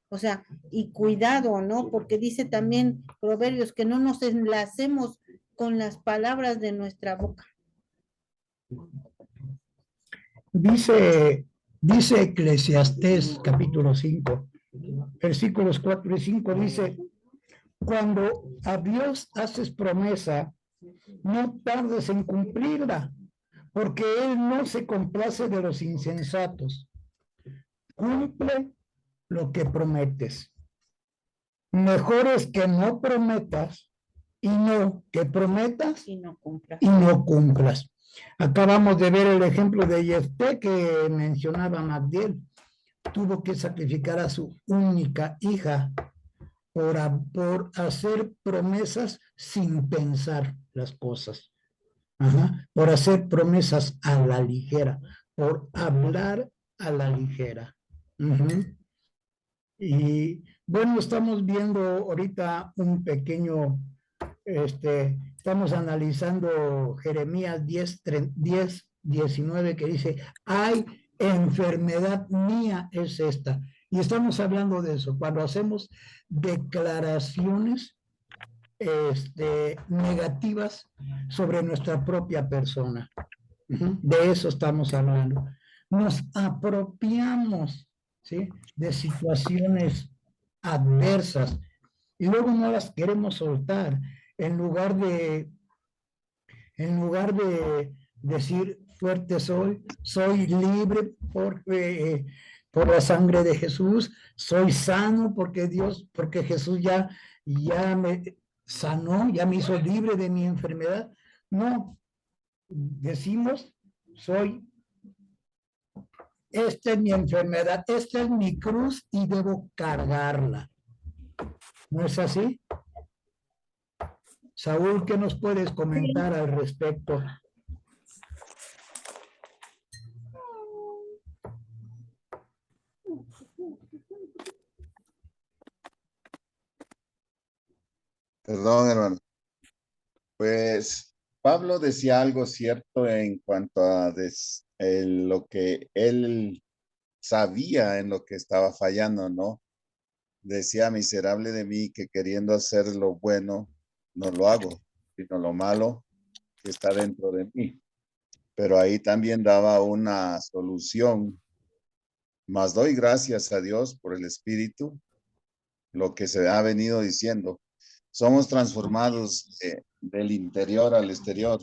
O sea, y cuidado, ¿no? Porque dice también Proverbios que no nos enlacemos con las palabras de nuestra boca. Dice Eclesiastés capítulo 5, versículos 4 y 5, dice, cuando a Dios haces promesa, no tardes en cumplirla, porque Él no se complace de los insensatos. Cumple lo que prometes. Mejor es que no prometas y no que prometas Y no cumpla. y no cumplas. Acabamos de ver el ejemplo de Jefté que mencionaba Magdiel. Tuvo que sacrificar a su única hija por hacer promesas sin pensar las cosas. Ajá. Por hacer promesas a la ligera, por hablar a la ligera. Y bueno, estamos viendo ahorita un pequeño, estamos analizando Jeremías 10:19 que dice, hay enfermedad mía es esta. Y estamos hablando de eso, cuando hacemos declaraciones negativas sobre nuestra propia persona. De eso estamos hablando. Nos apropiamos, ¿sí?, de situaciones adversas y luego no las queremos soltar. En lugar de decir fuerte soy libre por la sangre de Jesús, soy sano porque Jesús ya me sanó, ya me hizo libre de mi enfermedad. No, decimos, esta es mi enfermedad, esta es mi cruz y debo cargarla. ¿No es así? Saúl, ¿qué nos puedes comentar al respecto? Perdón, hermano. Pues Pablo decía algo cierto en cuanto a lo que él sabía en lo que estaba fallando, ¿no? Decía, miserable de mí, que queriendo hacer lo bueno, no lo hago, sino lo malo que está dentro de mí. Pero ahí también daba una solución. Mas doy gracias a Dios por el Espíritu, lo que se ha venido diciendo. Somos transformados del interior al exterior,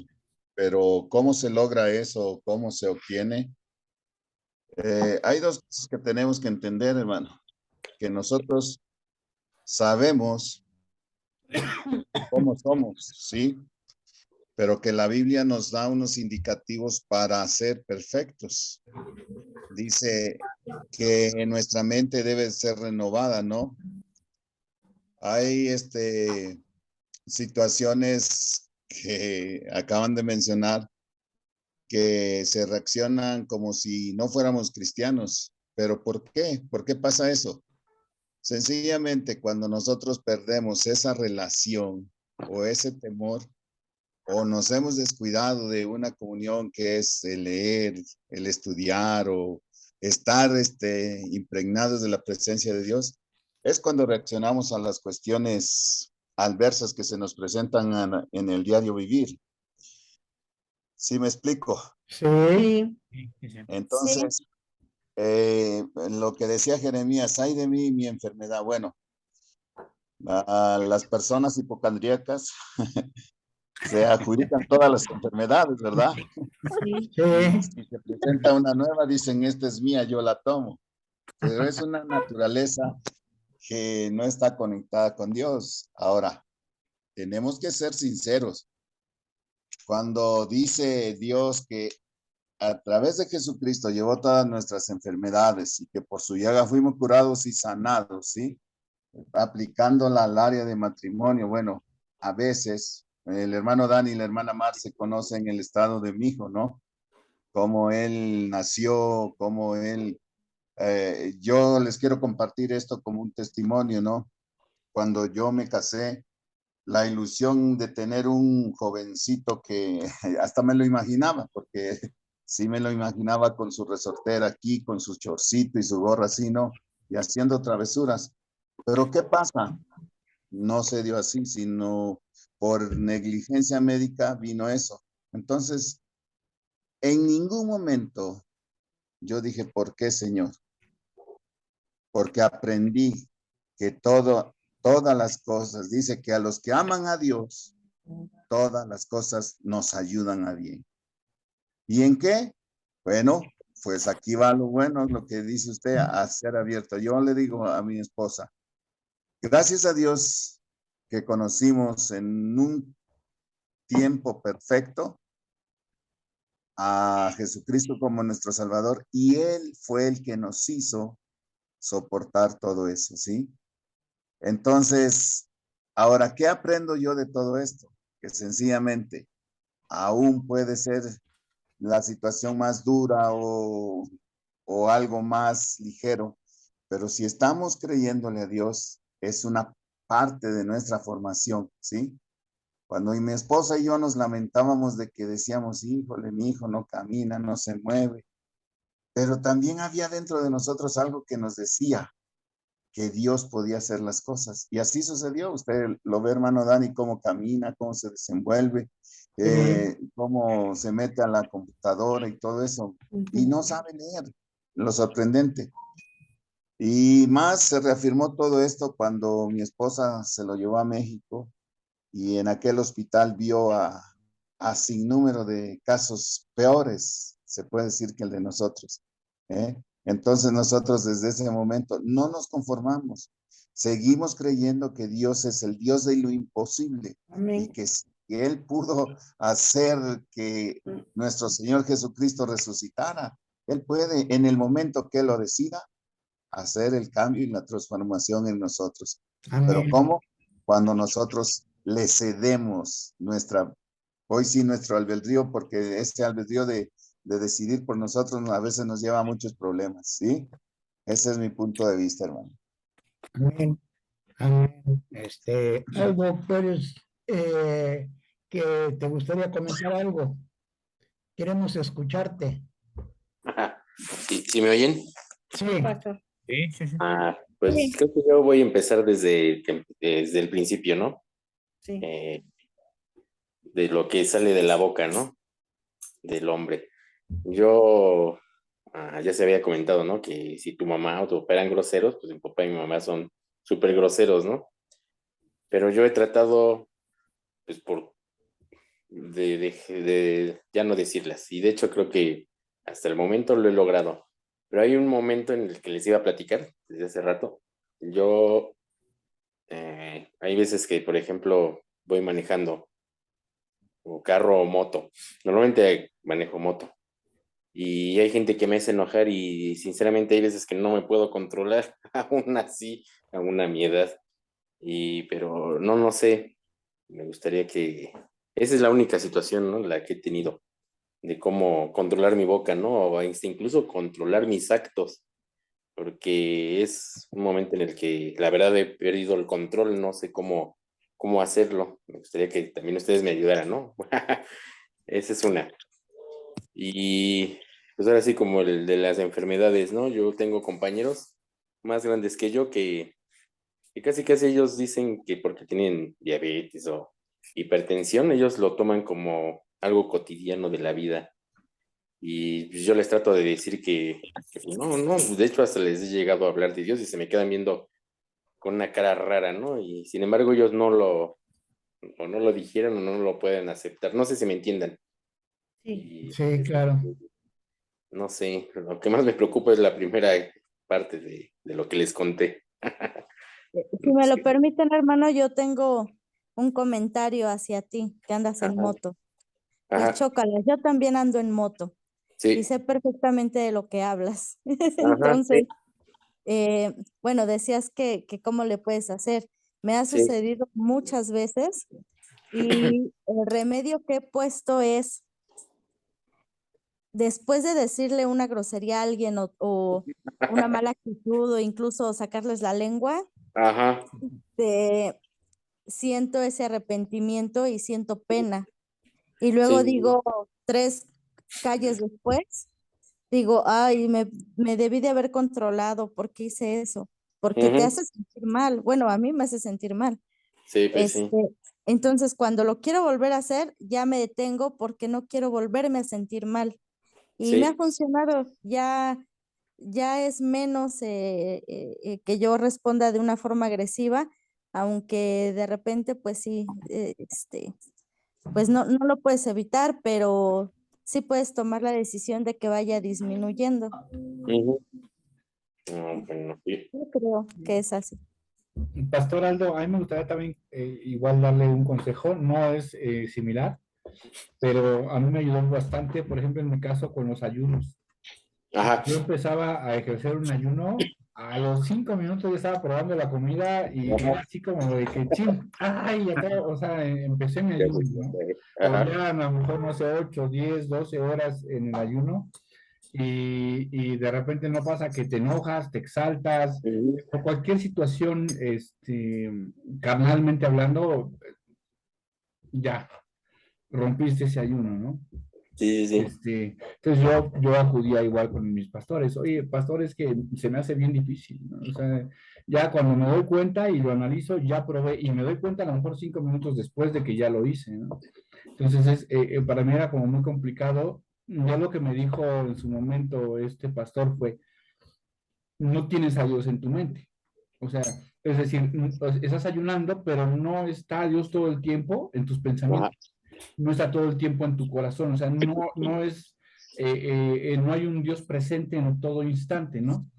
pero ¿cómo se logra eso? ¿Cómo se obtiene? Hay dos cosas que tenemos que entender, hermano, que nosotros sabemos cómo somos, ¿sí? Pero que la Biblia nos da unos indicativos para ser perfectos. Dice que nuestra mente debe ser renovada, ¿no? Hay situaciones que acaban de mencionar que se reaccionan como si no fuéramos cristianos. ¿Pero por qué? ¿Por qué pasa eso? Sencillamente, cuando nosotros perdemos esa relación o ese temor, o nos hemos descuidado de una comunión que es el leer, el estudiar o estar impregnados de la presencia de Dios, es cuando reaccionamos a las cuestiones adversas que se nos presentan en el diario vivir. ¿Sí me explico? Sí. Entonces, lo que decía Jeremías, ay de mí mi enfermedad. Bueno, a las personas hipocondríacas se adjudican todas las enfermedades, ¿verdad? Sí. Si se presenta una nueva, dicen, esta es mía, yo la tomo. Pero es una naturaleza que no está conectada con Dios. Ahora, tenemos que ser sinceros. Cuando dice Dios que a través de Jesucristo llevó todas nuestras enfermedades y que por su llaga fuimos curados y sanados, ¿sí? Aplicándola al área de matrimonio. Bueno, a veces el hermano Dani y la hermana Mar se conocen el estado de mi hijo, ¿no? cómo él nació, cómo él... yo les quiero compartir esto como un testimonio, ¿no? Cuando yo me casé, la ilusión de tener un jovencito que hasta me lo imaginaba, porque sí me lo imaginaba con su resortera aquí, con su chorcito y su gorra así, ¿no? Y haciendo travesuras. Pero ¿qué pasa? No se dio así, sino por negligencia médica vino eso. Entonces, en ningún momento yo dije, ¿por qué, Señor? Porque aprendí que todas las cosas, dice que a los que aman a Dios, todas las cosas nos ayudan a bien. ¿Y en qué? Bueno, pues aquí va lo bueno, lo que dice usted, a ser abierto. Yo le digo a mi esposa, gracias a Dios que conocimos en un tiempo perfecto a Jesucristo como nuestro Salvador y Él fue el que nos hizo soportar todo eso, ¿sí? Entonces, ahora, ¿qué aprendo yo de todo esto? Que sencillamente aún puede ser la situación más dura o algo más ligero, pero si estamos creyéndole a Dios, es una parte de nuestra formación, ¿sí? Cuando mi esposa y yo nos lamentábamos de que decíamos, híjole, mi hijo no camina, no se mueve, pero también había dentro de nosotros algo que nos decía que Dios podía hacer las cosas. Y así sucedió. Usted lo ve, hermano Dani, cómo camina, cómo se desenvuelve, cómo se mete a la computadora y todo eso. Y no sabe leer, lo sorprendente. Y más se reafirmó todo esto cuando mi esposa se lo llevó a México y en aquel hospital vio a sin número de casos peores, se puede decir, que el de nosotros. Entonces nosotros desde ese momento no nos conformamos, seguimos creyendo que Dios es el Dios de lo imposible. Amén. Y que si Él pudo hacer que nuestro Señor Jesucristo resucitara, Él puede, en el momento que Él lo decida, hacer el cambio y la transformación en nosotros. Pero Amén. ¿cómo? Cuando nosotros le cedemos hoy sí nuestro albedrío, porque este albedrío de decidir por nosotros a veces nos lleva a muchos problemas, ¿sí? Ese es mi punto de vista, hermano. Amén. Amén. Algo, pues, que te gustaría comentar algo. Queremos escucharte. Ajá. ¿Sí me oyen? Sí, Pastor. Sí, sí, sí. Pues Sí. creo que yo voy a empezar desde el principio, ¿no? Sí. De lo que sale de la boca, ¿no? Del hombre. Yo ya se había comentado, ¿no? Que si tu mamá o tu papá eran groseros, pues mi papá y mi mamá son súper groseros, ¿no? Pero yo he tratado, pues, de ya no decirlas. Y de hecho creo que hasta el momento lo he logrado. Pero hay un momento en el que les iba a platicar desde hace rato. Yo, hay veces que, por ejemplo, voy manejando o carro o moto. Normalmente manejo moto. Y hay gente que me hace enojar y sinceramente hay veces que no me puedo controlar, aún así, aún a mi edad. Pero no sé, me gustaría que... Esa es la única situación, ¿no? La que he tenido, de cómo controlar mi boca, ¿no? O incluso controlar mis actos, porque es un momento en el que la verdad he perdido el control, no sé cómo hacerlo. Me gustaría que también ustedes me ayudaran, ¿no? Esa es una. Y pues ahora sí, como el de las enfermedades, ¿no? Yo tengo compañeros más grandes que yo que casi ellos dicen que porque tienen diabetes o hipertensión, ellos lo toman como algo cotidiano de la vida. Y pues yo les trato de decir que no, de hecho hasta les he llegado a hablar de Dios y se me quedan viendo con una cara rara, ¿no? Y sin embargo ellos o no lo dijeron o no lo pueden aceptar. No sé si me entiendan. Sí. sí, claro. No sé, lo que más me preocupa es la primera parte de lo que les conté. Si me lo Sí. permiten, hermano, yo tengo un comentario hacia ti, que andas en Ajá. moto. Pues Ajá, chócalas, yo también ando en moto y sí, sé perfectamente de lo que hablas. ajá, Entonces, bueno, decías que cómo le puedes hacer. Me ha sí, sucedido muchas veces y el remedio que he puesto es después de decirle una grosería a alguien o una mala actitud o incluso sacarles la lengua, Ajá. siento ese arrepentimiento y siento pena. Y luego Sí, digo, 3 calles después, digo, ay, me debí de haber controlado, ¿por qué hice eso? Porque te ujú, hace sentir mal. Bueno, a mí me hace sentir mal. sí, pues sí. Entonces, cuando lo quiero volver a hacer, ya me detengo porque no quiero volverme a sentir mal. Y me ha Sí, funcionado, ya es menos que yo responda de una forma agresiva, aunque de repente, pues sí, pues no lo puedes evitar, pero sí puedes tomar la decisión de que vaya disminuyendo. ujú. No, bueno, sí. Yo creo que es así. Pastor Aldo, a mí me gustaría también igual darle un consejo, no es similar, pero a mí me ayudó bastante, por ejemplo, en mi caso con los ayunos. Ajá. Yo empezaba a ejercer un ayuno, a los 5 minutos ya estaba probando la comida y Ajá. era así como de que, chin, ay, acá, o sea, empecé mi Ya ayuno, sé, ¿no? O ajá. ya a lo mejor, no sé, 8, 10, 12 horas en el ayuno y de repente no pasa que te enojas, te exaltas, Ujú. o cualquier situación, carnalmente hablando, ya, rompiste ese ayuno, ¿no? Sí, sí, sí. Entonces yo acudía igual con mis pastores. Oye, pastores, que se me hace bien difícil, ¿no? O sea, ya cuando me doy cuenta y lo analizo, ya probé y me doy cuenta a lo mejor 5 minutos después de que ya lo hice, ¿no? Entonces, para mí era como muy complicado. Ya lo que me dijo en su momento este pastor fue, no tienes a Dios en tu mente. O sea, es decir, pues, estás ayunando, pero no está Dios todo el tiempo en tus Ajá. pensamientos, no está todo el tiempo en tu corazón, o sea, no es, no hay un Dios presente en todo instante, ¿no?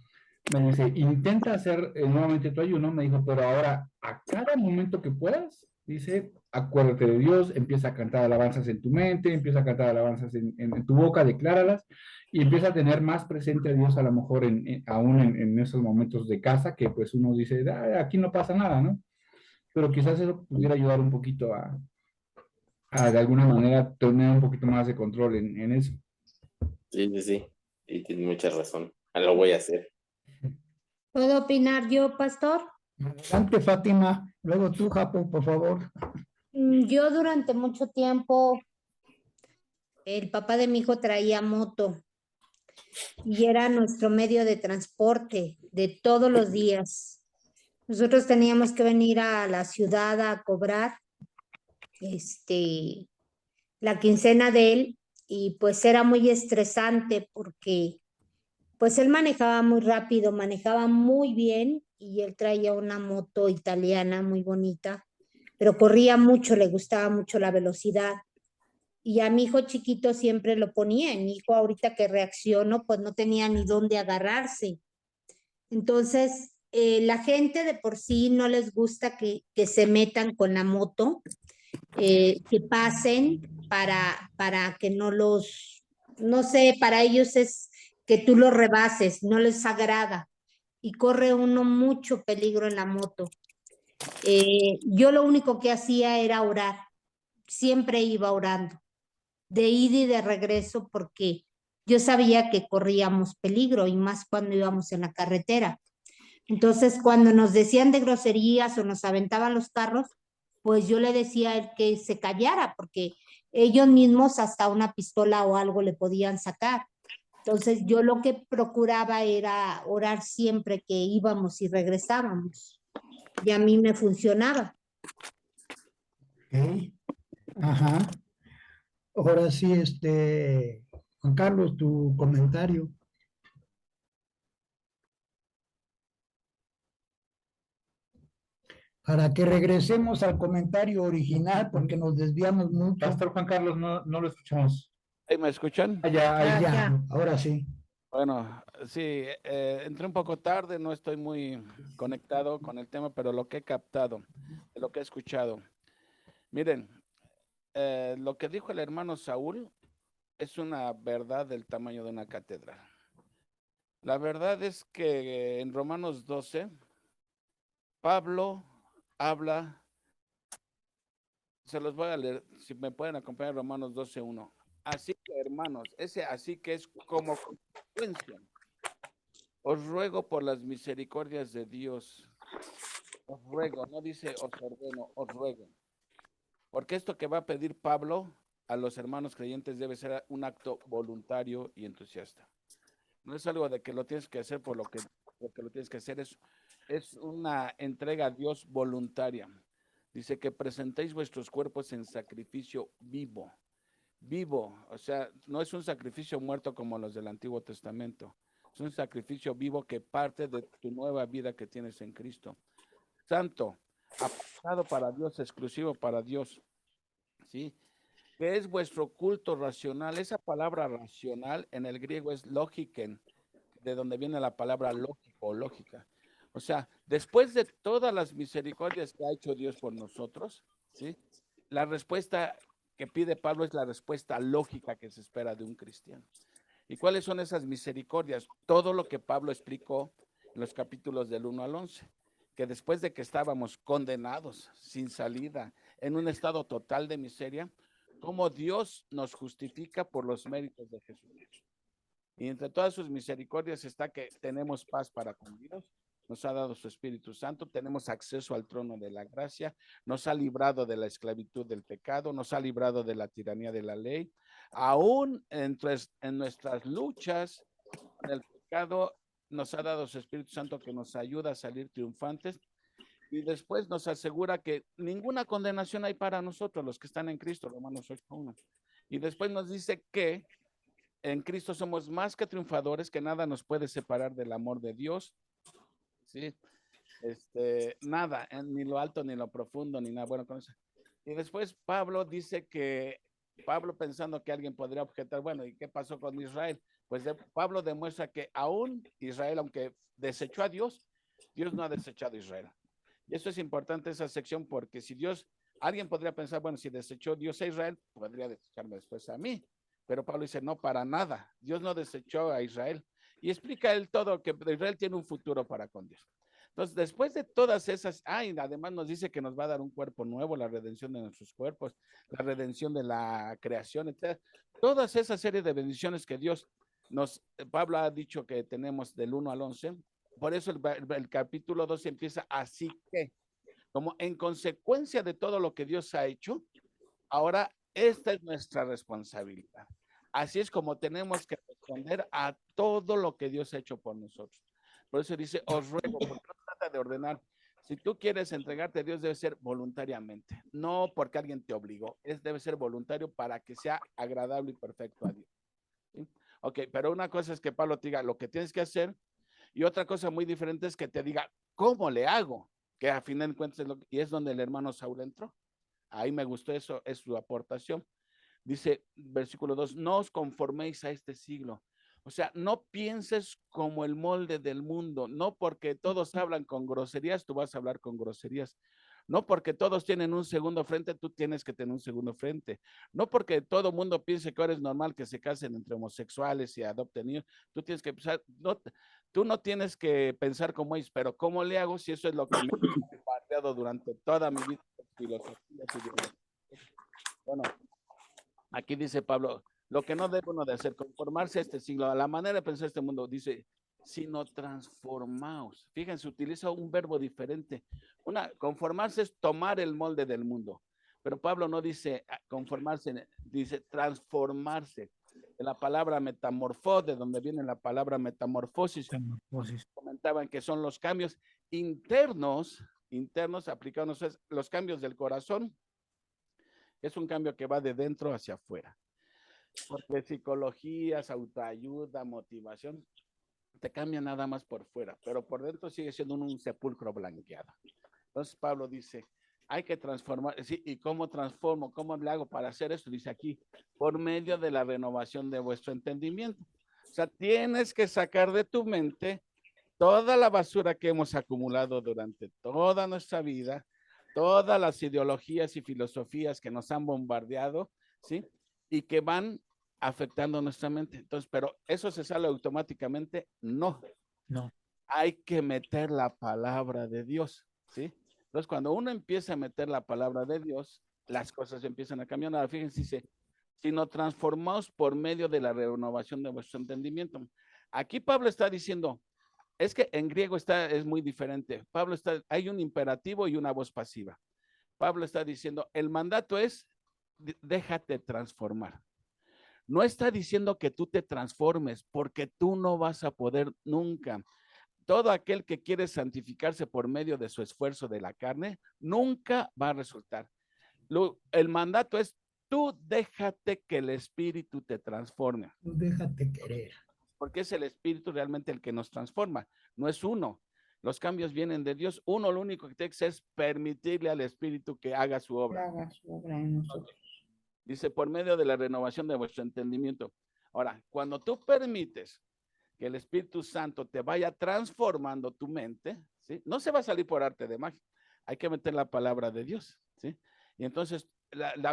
Me dice, intenta hacer nuevamente tu ayuno, me dijo, pero ahora, a cada momento que puedas, dice, acuérdate de Dios, empieza a cantar alabanzas en tu mente, empieza a cantar alabanzas en tu boca, decláralas, y empieza a tener más presente a Dios a lo mejor aún en esos momentos de casa, que pues uno dice, "Ah, aquí no pasa nada, ¿no? Pero quizás eso pudiera ayudar un poquito a de alguna manera tener un poquito más de control en eso. Sí, sí, sí. Y tienes mucha razón. Lo voy a hacer. ¿Puedo opinar yo, pastor? Adelante, Fátima. Luego tú, Japo, por favor. Yo durante mucho tiempo, el papá de mi hijo traía moto y era nuestro medio de transporte de todos los días. Nosotros teníamos que venir a la ciudad a cobrar la quincena de él y pues era muy estresante porque pues él manejaba muy rápido, manejaba muy bien y él traía una moto italiana muy bonita, pero corría mucho, le gustaba mucho la velocidad. Y a mi hijo chiquito siempre lo ponía. Mi hijo ahorita que reaccionó, pues no tenía ni dónde agarrarse. Entonces, la gente de por sí no les gusta que se metan con la moto, que pasen para que no los, no sé, para ellos es que tú los rebases, no les agrada y corre uno mucho peligro en la moto. Yo lo único que hacía era orar, siempre iba orando, de ida y de regreso, porque yo sabía que corríamos peligro y más cuando íbamos en la carretera. Entonces, cuando nos decían de groserías o nos aventaban los carros, pues yo le decía a él que se callara, porque ellos mismos hasta una pistola o algo le podían sacar. Entonces, yo lo que procuraba era orar siempre que íbamos y regresábamos. Y a mí me funcionaba. Ok. Ajá. Ahora sí, Juan Carlos, tu comentario. Para que regresemos al comentario original, porque nos desviamos mucho. Pastor Juan Carlos, no lo escuchamos. ¿Ahí me escuchan? Ya, Ya. ahora sí. Bueno, sí, entré un poco tarde, no estoy muy conectado con el tema, pero lo que he captado, lo que he escuchado. Miren, lo que dijo el hermano Saúl es una verdad del tamaño de una catedral. La verdad es que en Romanos 12, Pablo habla, se los voy a leer, si me pueden acompañar, Romanos 12:1. así que hermanos, ese así que es como consecuencia. Os ruego por las misericordias de Dios. Os ruego, no dice os ordeno, os ruego. Porque esto que va a pedir Pablo a los hermanos creyentes debe ser un acto voluntario y entusiasta. No es algo de que lo tienes que hacer por lo que lo tienes que hacer, es una entrega a Dios voluntaria. Dice que presentéis vuestros cuerpos en sacrificio vivo. Vivo, o sea, no es un sacrificio muerto como los del Antiguo Testamento. Es un sacrificio vivo que parte de tu nueva vida que tienes en Cristo. Santo, apartado para Dios, exclusivo para Dios. ¿Sí? Que es vuestro culto racional. Esa palabra racional en el griego es logiken, de donde viene la palabra lógico o lógica. O sea, después de todas las misericordias que ha hecho Dios por nosotros, ¿sí? La respuesta que pide Pablo es la respuesta lógica que se espera de un cristiano. ¿Y cuáles son esas misericordias? Todo lo que Pablo explicó en los capítulos del 1 al 11, que después de que estábamos condenados, sin salida, en un estado total de miseria, cómo Dios nos justifica por los méritos de Jesucristo. Y entre todas sus misericordias está que tenemos paz para con Dios, nos ha dado su Espíritu Santo, tenemos acceso al trono de la gracia, nos ha librado de la esclavitud del pecado, nos ha librado de la tiranía de la ley. Aún en nuestras luchas con el pecado, nos ha dado su Espíritu Santo que nos ayuda a salir triunfantes. Y después nos asegura que ninguna condenación hay para nosotros, los que están en Cristo, Romanos 8:1. Y después nos dice que en Cristo somos más que triunfadores, que nada nos puede separar del amor de Dios. ¿Sí? Nada, ni lo alto, ni lo profundo, ni nada. Bueno, con eso. Y después Pablo dice que, Pablo pensando que alguien podría objetar, bueno, ¿y qué pasó con Israel? Pues Pablo demuestra que aún Israel, aunque desechó a Dios, Dios no ha desechado a Israel. Y eso es importante, esa sección, porque si Dios, alguien podría pensar, bueno, si desechó Dios a Israel, podría desecharme después a mí. Pero Pablo dice, no, para nada. Dios no desechó a Israel. Y explica él todo, que Israel tiene un futuro para con Dios. Entonces, después de todas esas, y además nos dice que nos va a dar un cuerpo nuevo, la redención de nuestros cuerpos, la redención de la creación, etc. Todas esas series de bendiciones que Dios Pablo ha dicho que tenemos del 1 al 11, por eso el capítulo 12 empieza así que, como en consecuencia de todo lo que Dios ha hecho, ahora esta es nuestra responsabilidad. Así es como tenemos que responder a todo lo que Dios ha hecho por nosotros. Por eso dice, os ruego, porque no trata de ordenar. Si tú quieres entregarte a Dios, debe ser voluntariamente, no porque alguien te obligó, debe ser voluntario para que sea agradable y perfecto a Dios. ¿Sí? Ok, pero una cosa es que Pablo te diga lo que tienes que hacer, y otra cosa muy diferente es que te diga, ¿cómo le hago? Que a fin de cuentas y es donde el hermano Saúl entró. Ahí me gustó eso, es su aportación. Dice, versículo 2, no os conforméis a este siglo. O sea, no pienses como el molde del mundo, no porque todos hablan con groserías, tú vas a hablar con groserías. No porque todos tienen un segundo frente, tú tienes que tener un segundo frente. No porque todo mundo piense que ahora es normal que se casen entre homosexuales y adopten niños, tú tienes que pensar, tú no tienes que pensar como ellos, pero ¿cómo le hago si eso es lo que me he pateado durante toda mi vida? Bueno, aquí dice Pablo, lo que no debe uno de hacer, conformarse a este siglo, a la manera de pensar este mundo, dice, sino transformaos. Fíjense, utiliza un verbo diferente. Conformarse es tomar el molde del mundo, pero Pablo no dice conformarse, dice transformarse. De la palabra metamorfos, de donde viene la palabra metamorfosis. Comentaban que son los cambios internos aplicados, los cambios del corazón. Es un cambio que va de dentro hacia afuera. Porque psicologías, autoayuda, motivación, te cambia nada más por fuera, pero por dentro sigue siendo un sepulcro blanqueado. Entonces Pablo dice, hay que transformar, ¿sí? ¿Y cómo transformo? ¿Cómo le hago para hacer esto? Dice aquí, por medio de la renovación de vuestro entendimiento. O sea, tienes que sacar de tu mente toda la basura que hemos acumulado durante toda nuestra vida, todas las ideologías y filosofías que nos han bombardeado, ¿sí? Y que van afectando nuestra mente. Entonces, pero ¿eso se sale automáticamente? No. No. Hay que meter la palabra de Dios, ¿sí? Entonces, cuando uno empieza a meter la palabra de Dios, las cosas empiezan a cambiar. Ahora, fíjense, dice, sino transformaos por medio de la renovación de vuestro entendimiento. Aquí Pablo está diciendo, es que en griego es muy diferente. Hay un imperativo y una voz pasiva. Pablo está diciendo, el mandato es, déjate transformar. No está diciendo que tú te transformes, porque tú no vas a poder nunca. Todo aquel que quiere santificarse por medio de su esfuerzo de la carne, nunca va a resultar. El mandato es, tú déjate que el Espíritu te transforme. Tú déjate querer. Porque es el Espíritu realmente el que nos transforma, no es uno. Los cambios vienen de Dios. Uno lo único que tiene que hacer es permitirle al Espíritu que haga su obra. Haga su obra en nosotros. Dice, por medio de la renovación de vuestro entendimiento. Ahora, cuando tú permites que el Espíritu Santo te vaya transformando tu mente, ¿sí? No se va a salir por arte de magia. Hay que meter la palabra de Dios, ¿sí? Y entonces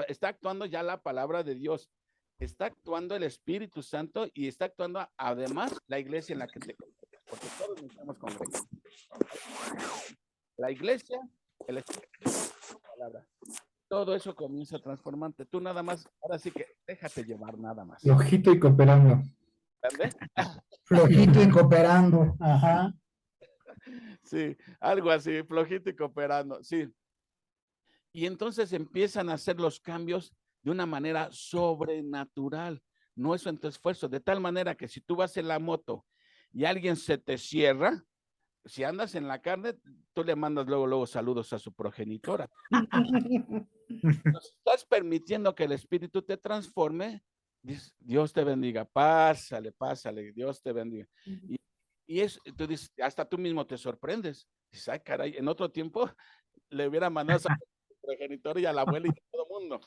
está actuando ya la palabra de Dios. Está actuando el Espíritu Santo y está actuando además la iglesia en la que te congregas, porque todos nos estamos congregando. La iglesia, el Espíritu, la palabra. Todo eso comienza a transformarte. Tú nada más, ahora sí que déjate llevar nada más. Flojito y cooperando. ¿Entendés? Flojito y cooperando. Ajá. Sí, algo así, flojito y cooperando, sí. Y entonces empiezan a hacer los cambios de una manera sobrenatural. No es en tu esfuerzo, de tal manera que si tú vas en la moto y alguien se te cierra, si andas en la carne, tú le mandas luego saludos a su progenitora. Entonces, estás permitiendo que el Espíritu te transforme. Dios te bendiga, pásale, Dios te bendiga. Y tú dices, hasta tú mismo te sorprendes. Dices, ay, caray, en otro tiempo le hubiera mandado a su progenitora y a la abuela y a todo el mundo.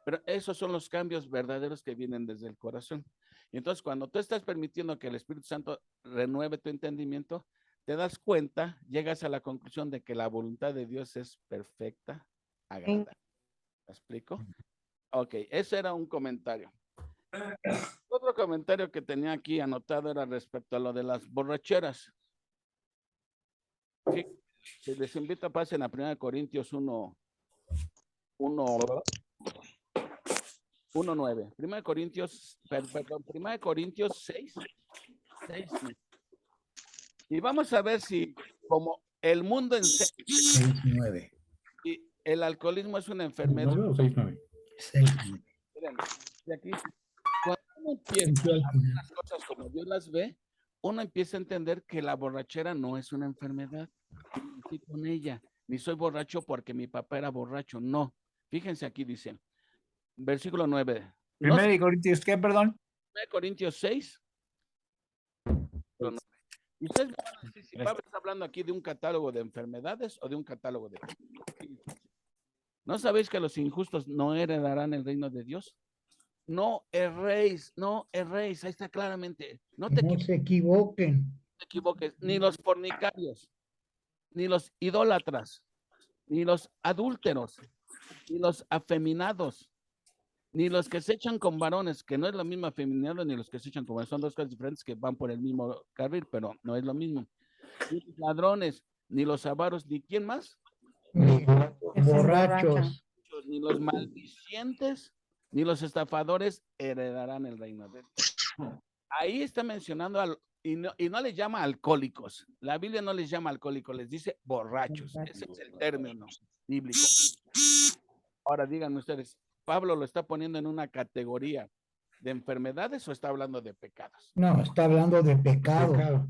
Pero esos son los cambios verdaderos que vienen desde el corazón. Y entonces, cuando tú estás permitiendo que el Espíritu Santo renueve tu entendimiento, te das cuenta, llegas a la conclusión de que la voluntad de Dios es perfecta, agradable. ¿Me explico? Ok, ese era un comentario. Otro comentario que tenía aquí anotado era respecto a lo de las borracheras. Si les invito a pasen a 1 Corintios 1:9. 1 Corintios 6. Y vamos a ver si, como el mundo en 6:9. y el alcoholismo es una enfermedad. 9 o 6:9. 6:9. Miren, de aquí, cuando uno empieza a ver las cosas como Dios las ve, uno empieza a entender que la borrachera no es una enfermedad. No estoy con ella, ni soy borracho porque mi papá era borracho. No. Fíjense aquí, dice, versículo 9. 1 Corintios, ¿qué, perdón? 1 Corintios 6. Y ustedes me van a decir si Pablo está hablando aquí de un catálogo de enfermedades o de un catálogo de... ¿No sabéis que los injustos no heredarán el reino de Dios? No erréis, ahí está claramente. No se equivoquen. te equivoques, ni los fornicarios, ni los idólatras, ni los adúlteros, ni los afeminados, ni los que se echan con varones, que no es lo mismo afeminado, ni los que se echan con varones, son dos cosas diferentes que van por el mismo carril, pero no es lo mismo. Ni los ladrones, ni los avaros, ni quién más, Ni borrachos, ni los maldicientes, ni los estafadores heredarán el reino de Dios. Ahí está mencionando y no les llama alcohólicos. La Biblia no les llama alcohólicos, les dice borrachos. Ese es el término bíblico. Ahora díganme ustedes, ¿Pablo lo está poniendo en una categoría de enfermedades o está hablando de pecados? No, está hablando de pecado.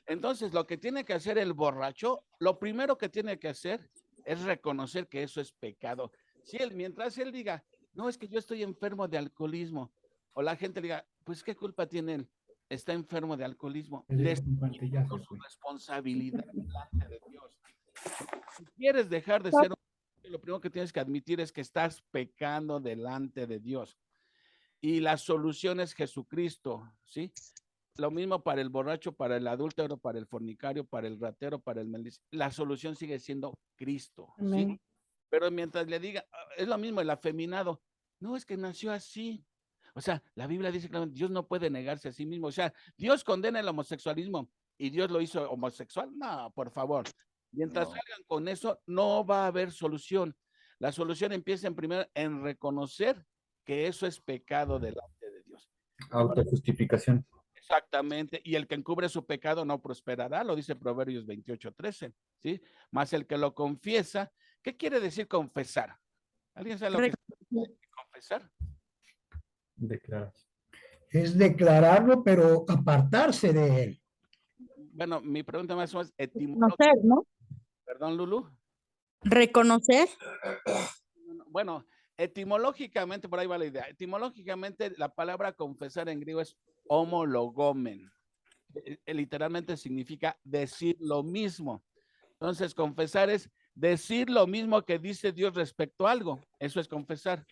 Entonces, lo que tiene que hacer el borracho, lo primero que tiene que hacer es reconocer que eso es pecado. Si mientras él diga, no, es que yo estoy enfermo de alcoholismo, o la gente diga, pues, ¿qué culpa tiene él? Está enfermo de alcoholismo. Es su responsabilidad delante de Dios. Si quieres dejar de ser lo primero que tienes que admitir es que estás pecando delante de Dios. Y la solución es Jesucristo, ¿sí? Lo mismo para el borracho, para el adúltero, para el fornicario, para el ratero, para el maldito. La solución sigue siendo Cristo, ¿sí? Pero mientras le diga, es lo mismo el afeminado. No, es que nació así. O sea, la Biblia dice que Dios no puede negarse a sí mismo. O sea, Dios condena el homosexualismo y Dios lo hizo homosexual. No, por favor. Mientras salgan con eso, no va a haber solución. La solución empieza en primero en reconocer que eso es pecado delante de Dios. Autojustificación. Exactamente, y el que encubre su pecado no prosperará, lo dice Proverbios 28:13, ¿sí? Más el que lo confiesa, ¿qué quiere decir confesar? ¿Alguien sabe lo que es confesar? Declarar. Es declararlo, pero apartarse de él. Bueno, mi pregunta más o menos Reconocer, ¿no? Perdón, Lulu. Reconocer. Bueno, etimológicamente, por ahí va la idea. Etimológicamente, la palabra confesar en griego es homologomen. Literalmente significa decir lo mismo. Entonces, confesar es decir lo mismo que dice Dios respecto a algo. Eso es confesar.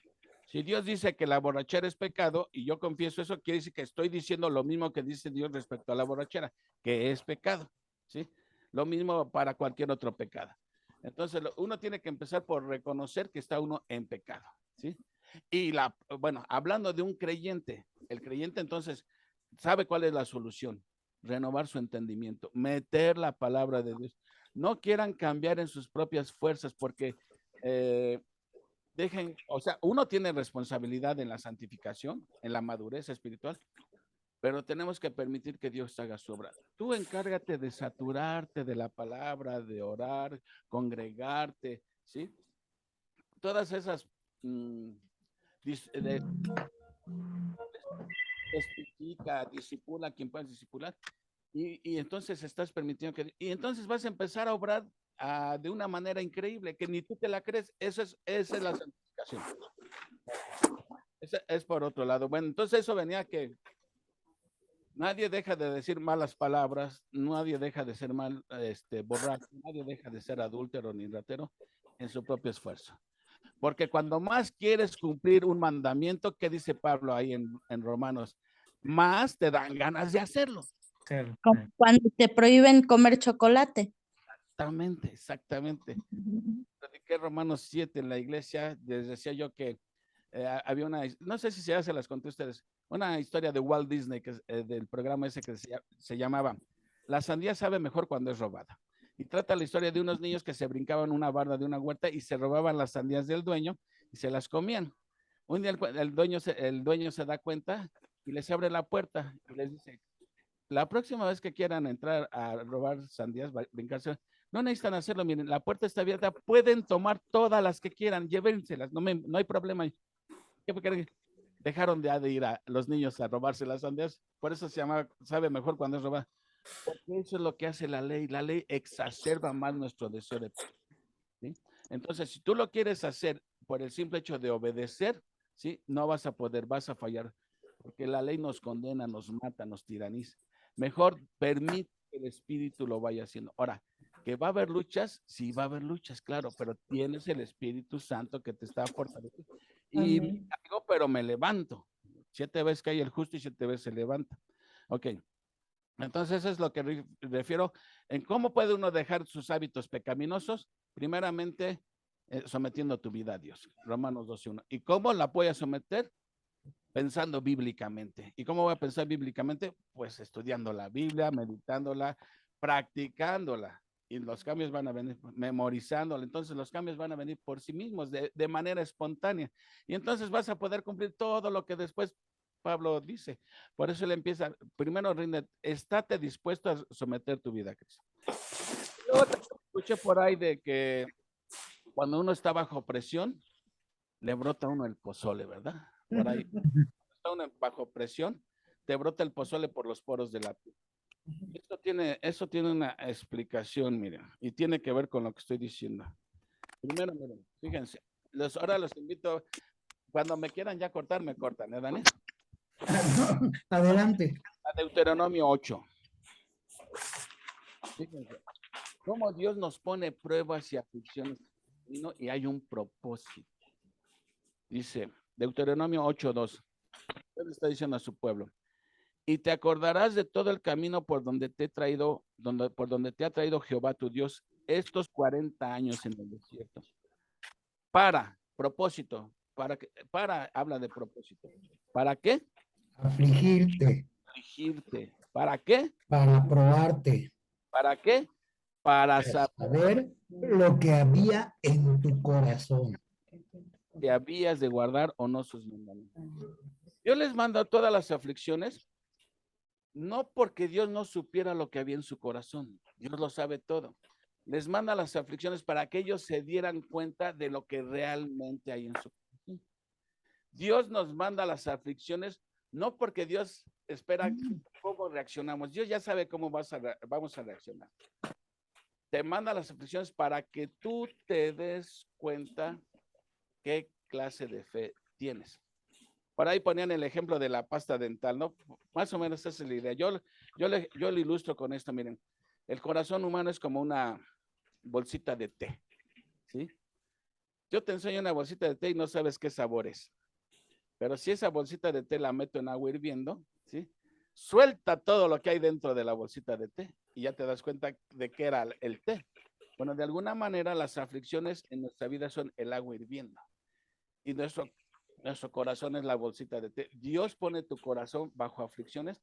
Si Dios dice que la borrachera es pecado y yo confieso eso, quiere decir que estoy diciendo lo mismo que dice Dios respecto a la borrachera, que es pecado, ¿sí? Lo mismo para cualquier otro pecado. Entonces, uno tiene que empezar por reconocer que está uno en pecado, ¿sí? Y bueno, hablando de un creyente, el creyente entonces sabe cuál es la solución: renovar su entendimiento, meter la palabra de Dios. No quieran cambiar en sus propias fuerzas porque o sea, uno tiene responsabilidad en la santificación, en la madurez espiritual, pero tenemos que permitir que Dios haga su obra. Tú encárgate de saturarte de la palabra, de orar, congregarte, ¿sí? Todas esas disipula quien puedas disipular, y entonces estás permitiendo que, y entonces vas a empezar a obrar de una manera increíble que ni tú te la crees. Esa es la santificación. Esa es por otro lado. Bueno, entonces eso venía que nadie deja de decir malas palabras, nadie deja de ser borracho, nadie deja de ser adúltero ni ratero en su propio esfuerzo. Porque cuando más quieres cumplir un mandamiento, ¿qué dice Pablo ahí en Romanos? Más te dan ganas de hacerlo. Como cuando te prohíben comer chocolate. Exactamente, exactamente. Prediqué Romanos 7 en la iglesia, les decía yo que había no sé si se las conté a ustedes, una historia de Walt Disney, del programa ese que se llamaba La sandía sabe mejor cuando es robada. Y trata la historia de unos niños que se brincaban una barda de una huerta y se robaban las sandías del dueño y se las comían. Un día el dueño se da cuenta y les abre la puerta y les dice: la próxima vez que quieran entrar a robar sandías, brincarse, no necesitan hacerlo, miren, la puerta está abierta, pueden tomar todas las que quieran, llévenselas, no hay problema. ¿Qué dejaron de ir a los niños a robarse las sandías? Por eso se llama, sabe mejor cuando es robar. Porque eso es lo que hace la ley exacerba más nuestro deseo de pecado, ¿sí? Entonces, si tú lo quieres hacer por el simple hecho de obedecer, ¿sí? No vas a poder, vas a fallar, porque la ley nos condena, nos mata, nos tiraniza. Mejor permite que el Espíritu lo vaya haciendo. Ahora, ¿que va a haber luchas? Sí, va a haber luchas, claro, pero tienes el Espíritu Santo que te está fortaleciendo. Y digo, pero me levanto. 7 veces cae el justo y 7 veces se levanta. Ok. Entonces, eso es lo que refiero en cómo puede uno dejar sus hábitos pecaminosos. Primeramente, sometiendo tu vida a Dios. Romanos 12:1. ¿Y cómo la voy a someter? Pensando bíblicamente. ¿Y cómo voy a pensar bíblicamente? Pues estudiando la Biblia, meditándola, practicándola. Y los cambios van a venir memorizándola. Entonces los cambios van a venir por sí mismos, de manera espontánea. Y entonces vas a poder cumplir todo lo que después Pablo dice. Por eso él empieza, primero rinde, estate dispuesto a someter tu vida a Cristo. Luego escuché por ahí de que cuando uno está bajo presión, le brota a uno el pozole, ¿verdad? Por ahí, está uno bajo presión, te brota el pozole por los poros de la piel. Eso tiene una explicación, miren, y tiene que ver con lo que estoy diciendo. Primero, miren, fíjense, ahora los invito, cuando me quieran ya cortar, me cortan, ¿eh, Dani? Adelante. A Deuteronomio 8. Fíjense, cómo Dios nos pone pruebas y aflicciones, y hay un propósito. Dice, Deuteronomio 8:2. Él está diciendo a su pueblo: y te acordarás de todo el camino por donde te ha traído Jehová tu Dios estos 40 años en el desierto. Propósito, habla de propósito. ¿Para qué? Afligirte. ¿Para qué? Para probarte. ¿Para qué? Para saber lo que había en tu corazón. que habías de guardar o no sus mandamientos. Dios les manda todas las aflicciones, no porque Dios no supiera lo que había en su corazón, Dios lo sabe todo. Les manda las aflicciones para que ellos se dieran cuenta de lo que realmente hay en su corazón. Dios nos manda las aflicciones, no porque Dios espera cómo reaccionamos. Dios ya sabe cómo vamos a reaccionar. Te manda las aflicciones para que tú te des cuenta qué clase de fe tienes. Por ahí ponían el ejemplo de la pasta dental, ¿no? Más o menos esa es la idea. Yo lo ilustro con esto, miren. El corazón humano es como una bolsita de té, ¿sí? Yo te enseño una bolsita de té y no sabes qué sabor es. Pero si esa bolsita de té la meto en agua hirviendo, ¿sí? Suelta todo lo que hay dentro de la bolsita de té y ya te das cuenta de qué era el té. Bueno, de alguna manera las aflicciones en nuestra vida son el agua hirviendo. Y nuestro corazón es la bolsita de té. Dios pone tu corazón bajo aflicciones,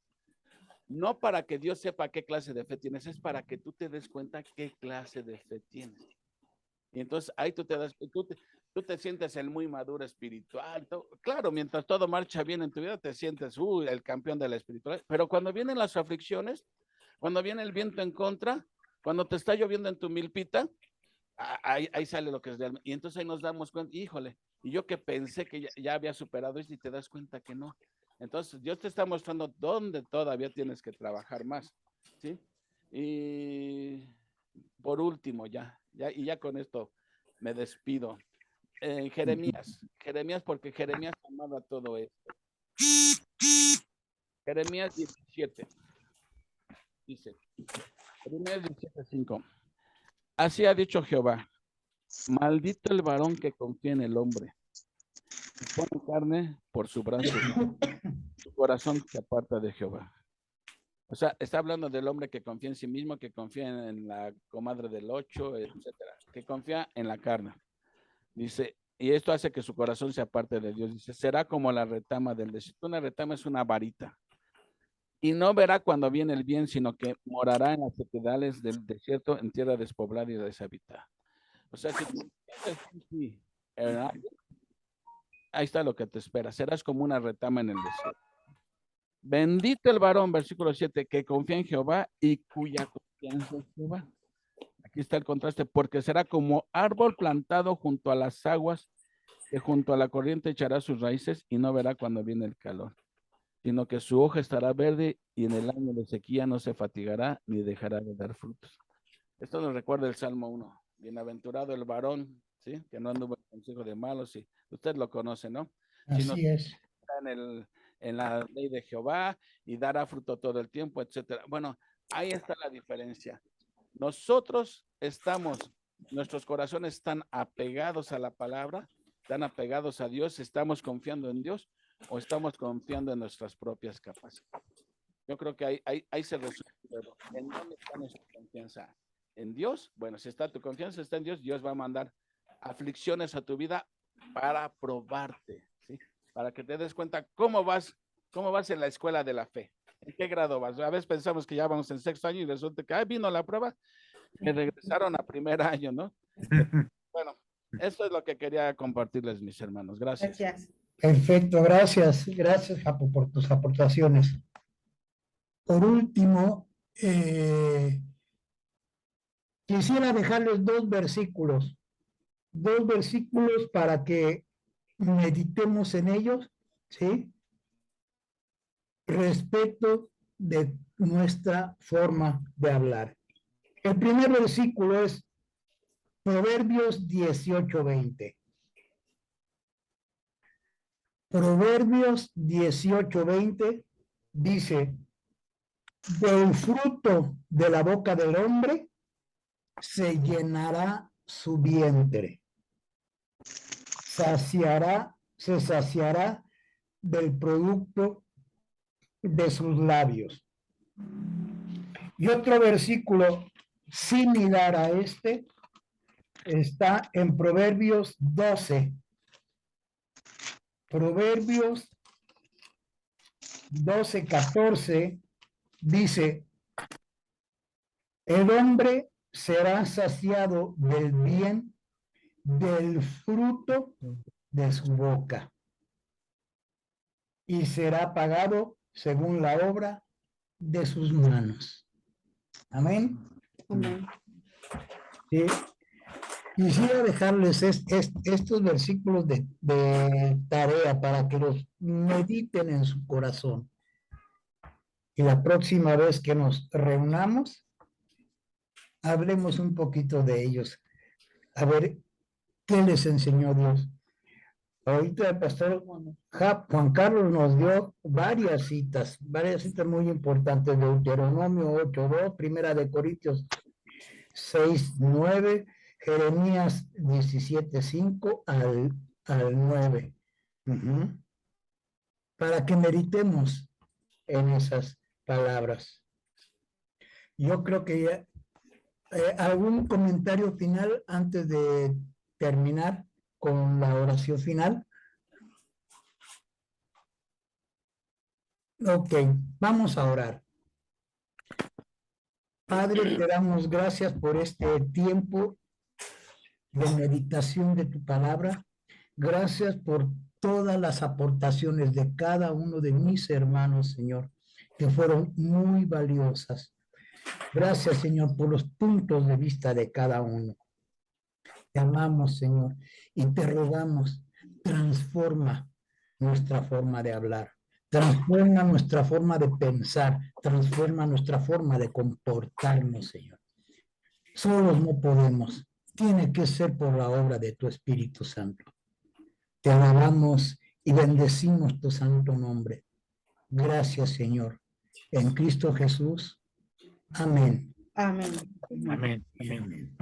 no para que Dios sepa qué clase de fe tienes, es para que tú te des cuenta qué clase de fe tienes. Y entonces ahí tú te sientes el muy maduro espiritual. Claro, mientras todo marcha bien en tu vida, te sientes el campeón de la espiritualidad. Pero cuando vienen las aflicciones, cuando viene el viento en contra, cuando te está lloviendo en tu milpita, ahí sale lo que es real. Y entonces ahí nos damos cuenta, híjole, y yo que pensé que ya había superado esto y te das cuenta que no. Entonces Dios te está mostrando dónde todavía tienes que trabajar más, ¿sí? Y por último, ya con esto me despido. Jeremías, porque Jeremías amaba todo esto. Jeremías 17, dice, Jeremías 17:5. Así ha dicho Jehová, maldito el varón que confía en el hombre, y pone carne por su brazo, su corazón se aparta de Jehová. O sea, está hablando del hombre que confía en sí mismo, que confía en la comadre del 8, etcétera, que confía en la carne. Dice, y esto hace que su corazón se aparte de Dios. Dice, será como la retama del desierto. Una retama es una varita. Y no verá cuando viene el bien, sino que morará en las sequedales del desierto, en tierra despoblada y deshabitada. O sea, si ahí está lo que te espera. Serás como una retama en el desierto. Bendito el varón, versículo 7, que confía en Jehová y cuya confianza es Jehová. Aquí está el contraste, porque será como árbol plantado junto a las aguas, que junto a la corriente echará sus raíces y no verá cuando viene el calor, sino que su hoja estará verde y en el año de sequía no se fatigará ni dejará de dar frutos. Esto nos recuerda el Salmo 1. Bienaventurado el varón, ¿sí? Que no anduvo en consejo de malos, sí. Usted lo conoce, ¿no? Así es. En la ley de Jehová y dará fruto todo el tiempo, etcétera. Bueno, ahí está la diferencia. Nosotros nuestros corazones están apegados a la palabra, están apegados a Dios, estamos confiando en Dios o estamos confiando en nuestras propias capacidades. Yo creo que ahí se resuelve. ¿En dónde está nuestra confianza? ¿En Dios? Bueno, si tu confianza está en Dios, Dios va a mandar aflicciones a tu vida para probarte, ¿sí? Para que te des cuenta cómo vas en la escuela de la fe. ¿En qué grado vas? A veces pensamos que ya vamos en 6º año y resulta que vino la prueba, me regresaron a 1er año, ¿no? Bueno, eso es lo que quería compartirles, mis hermanos. Gracias. Gracias. Perfecto, gracias. Gracias, Japo, por tus aportaciones. Por último, quisiera dejarles dos versículos para que meditemos en ellos, ¿sí? Respecto de nuestra forma de hablar. El primer versículo es Proverbios 18:20. Proverbios 18:20 dice, del fruto de la boca del hombre se llenará su vientre. Se saciará del producto de sus labios. Y otro versículo similar a este está en Proverbios 12. Proverbios 12:14 dice, el hombre será saciado del bien del fruto de su boca, y será pagado según la obra de sus manos. Amén. Amén. Sí. Quisiera dejarles estos versículos de tarea para que los mediten en su corazón. Y la próxima vez que nos reunamos, hablemos un poquito de ellos. A ver, ¿qué les enseñó Dios? Ahorita el pastor Juan Carlos nos dio varias citas muy importantes. Deuteronomio 8:2, Primera de Corintios 6:9, Jeremías 17:5 al 9. Para que meditemos en esas palabras. Yo creo que ya, ¿algún comentario final antes de terminar con la oración final? Ok, vamos a orar. Padre, te damos gracias por este tiempo de meditación de tu palabra. Gracias por todas las aportaciones de cada uno de mis hermanos, Señor, que fueron muy valiosas. Gracias, Señor, por los puntos de vista de cada uno. Te amamos, Señor, y te rogamos, transforma nuestra forma de hablar, transforma nuestra forma de pensar, transforma nuestra forma de comportarnos, Señor. Solos no podemos, tiene que ser por la obra de tu Espíritu Santo. Te alabamos y bendecimos tu santo nombre. Gracias, Señor. En Cristo Jesús. Amén. Amén. Amén. Amén.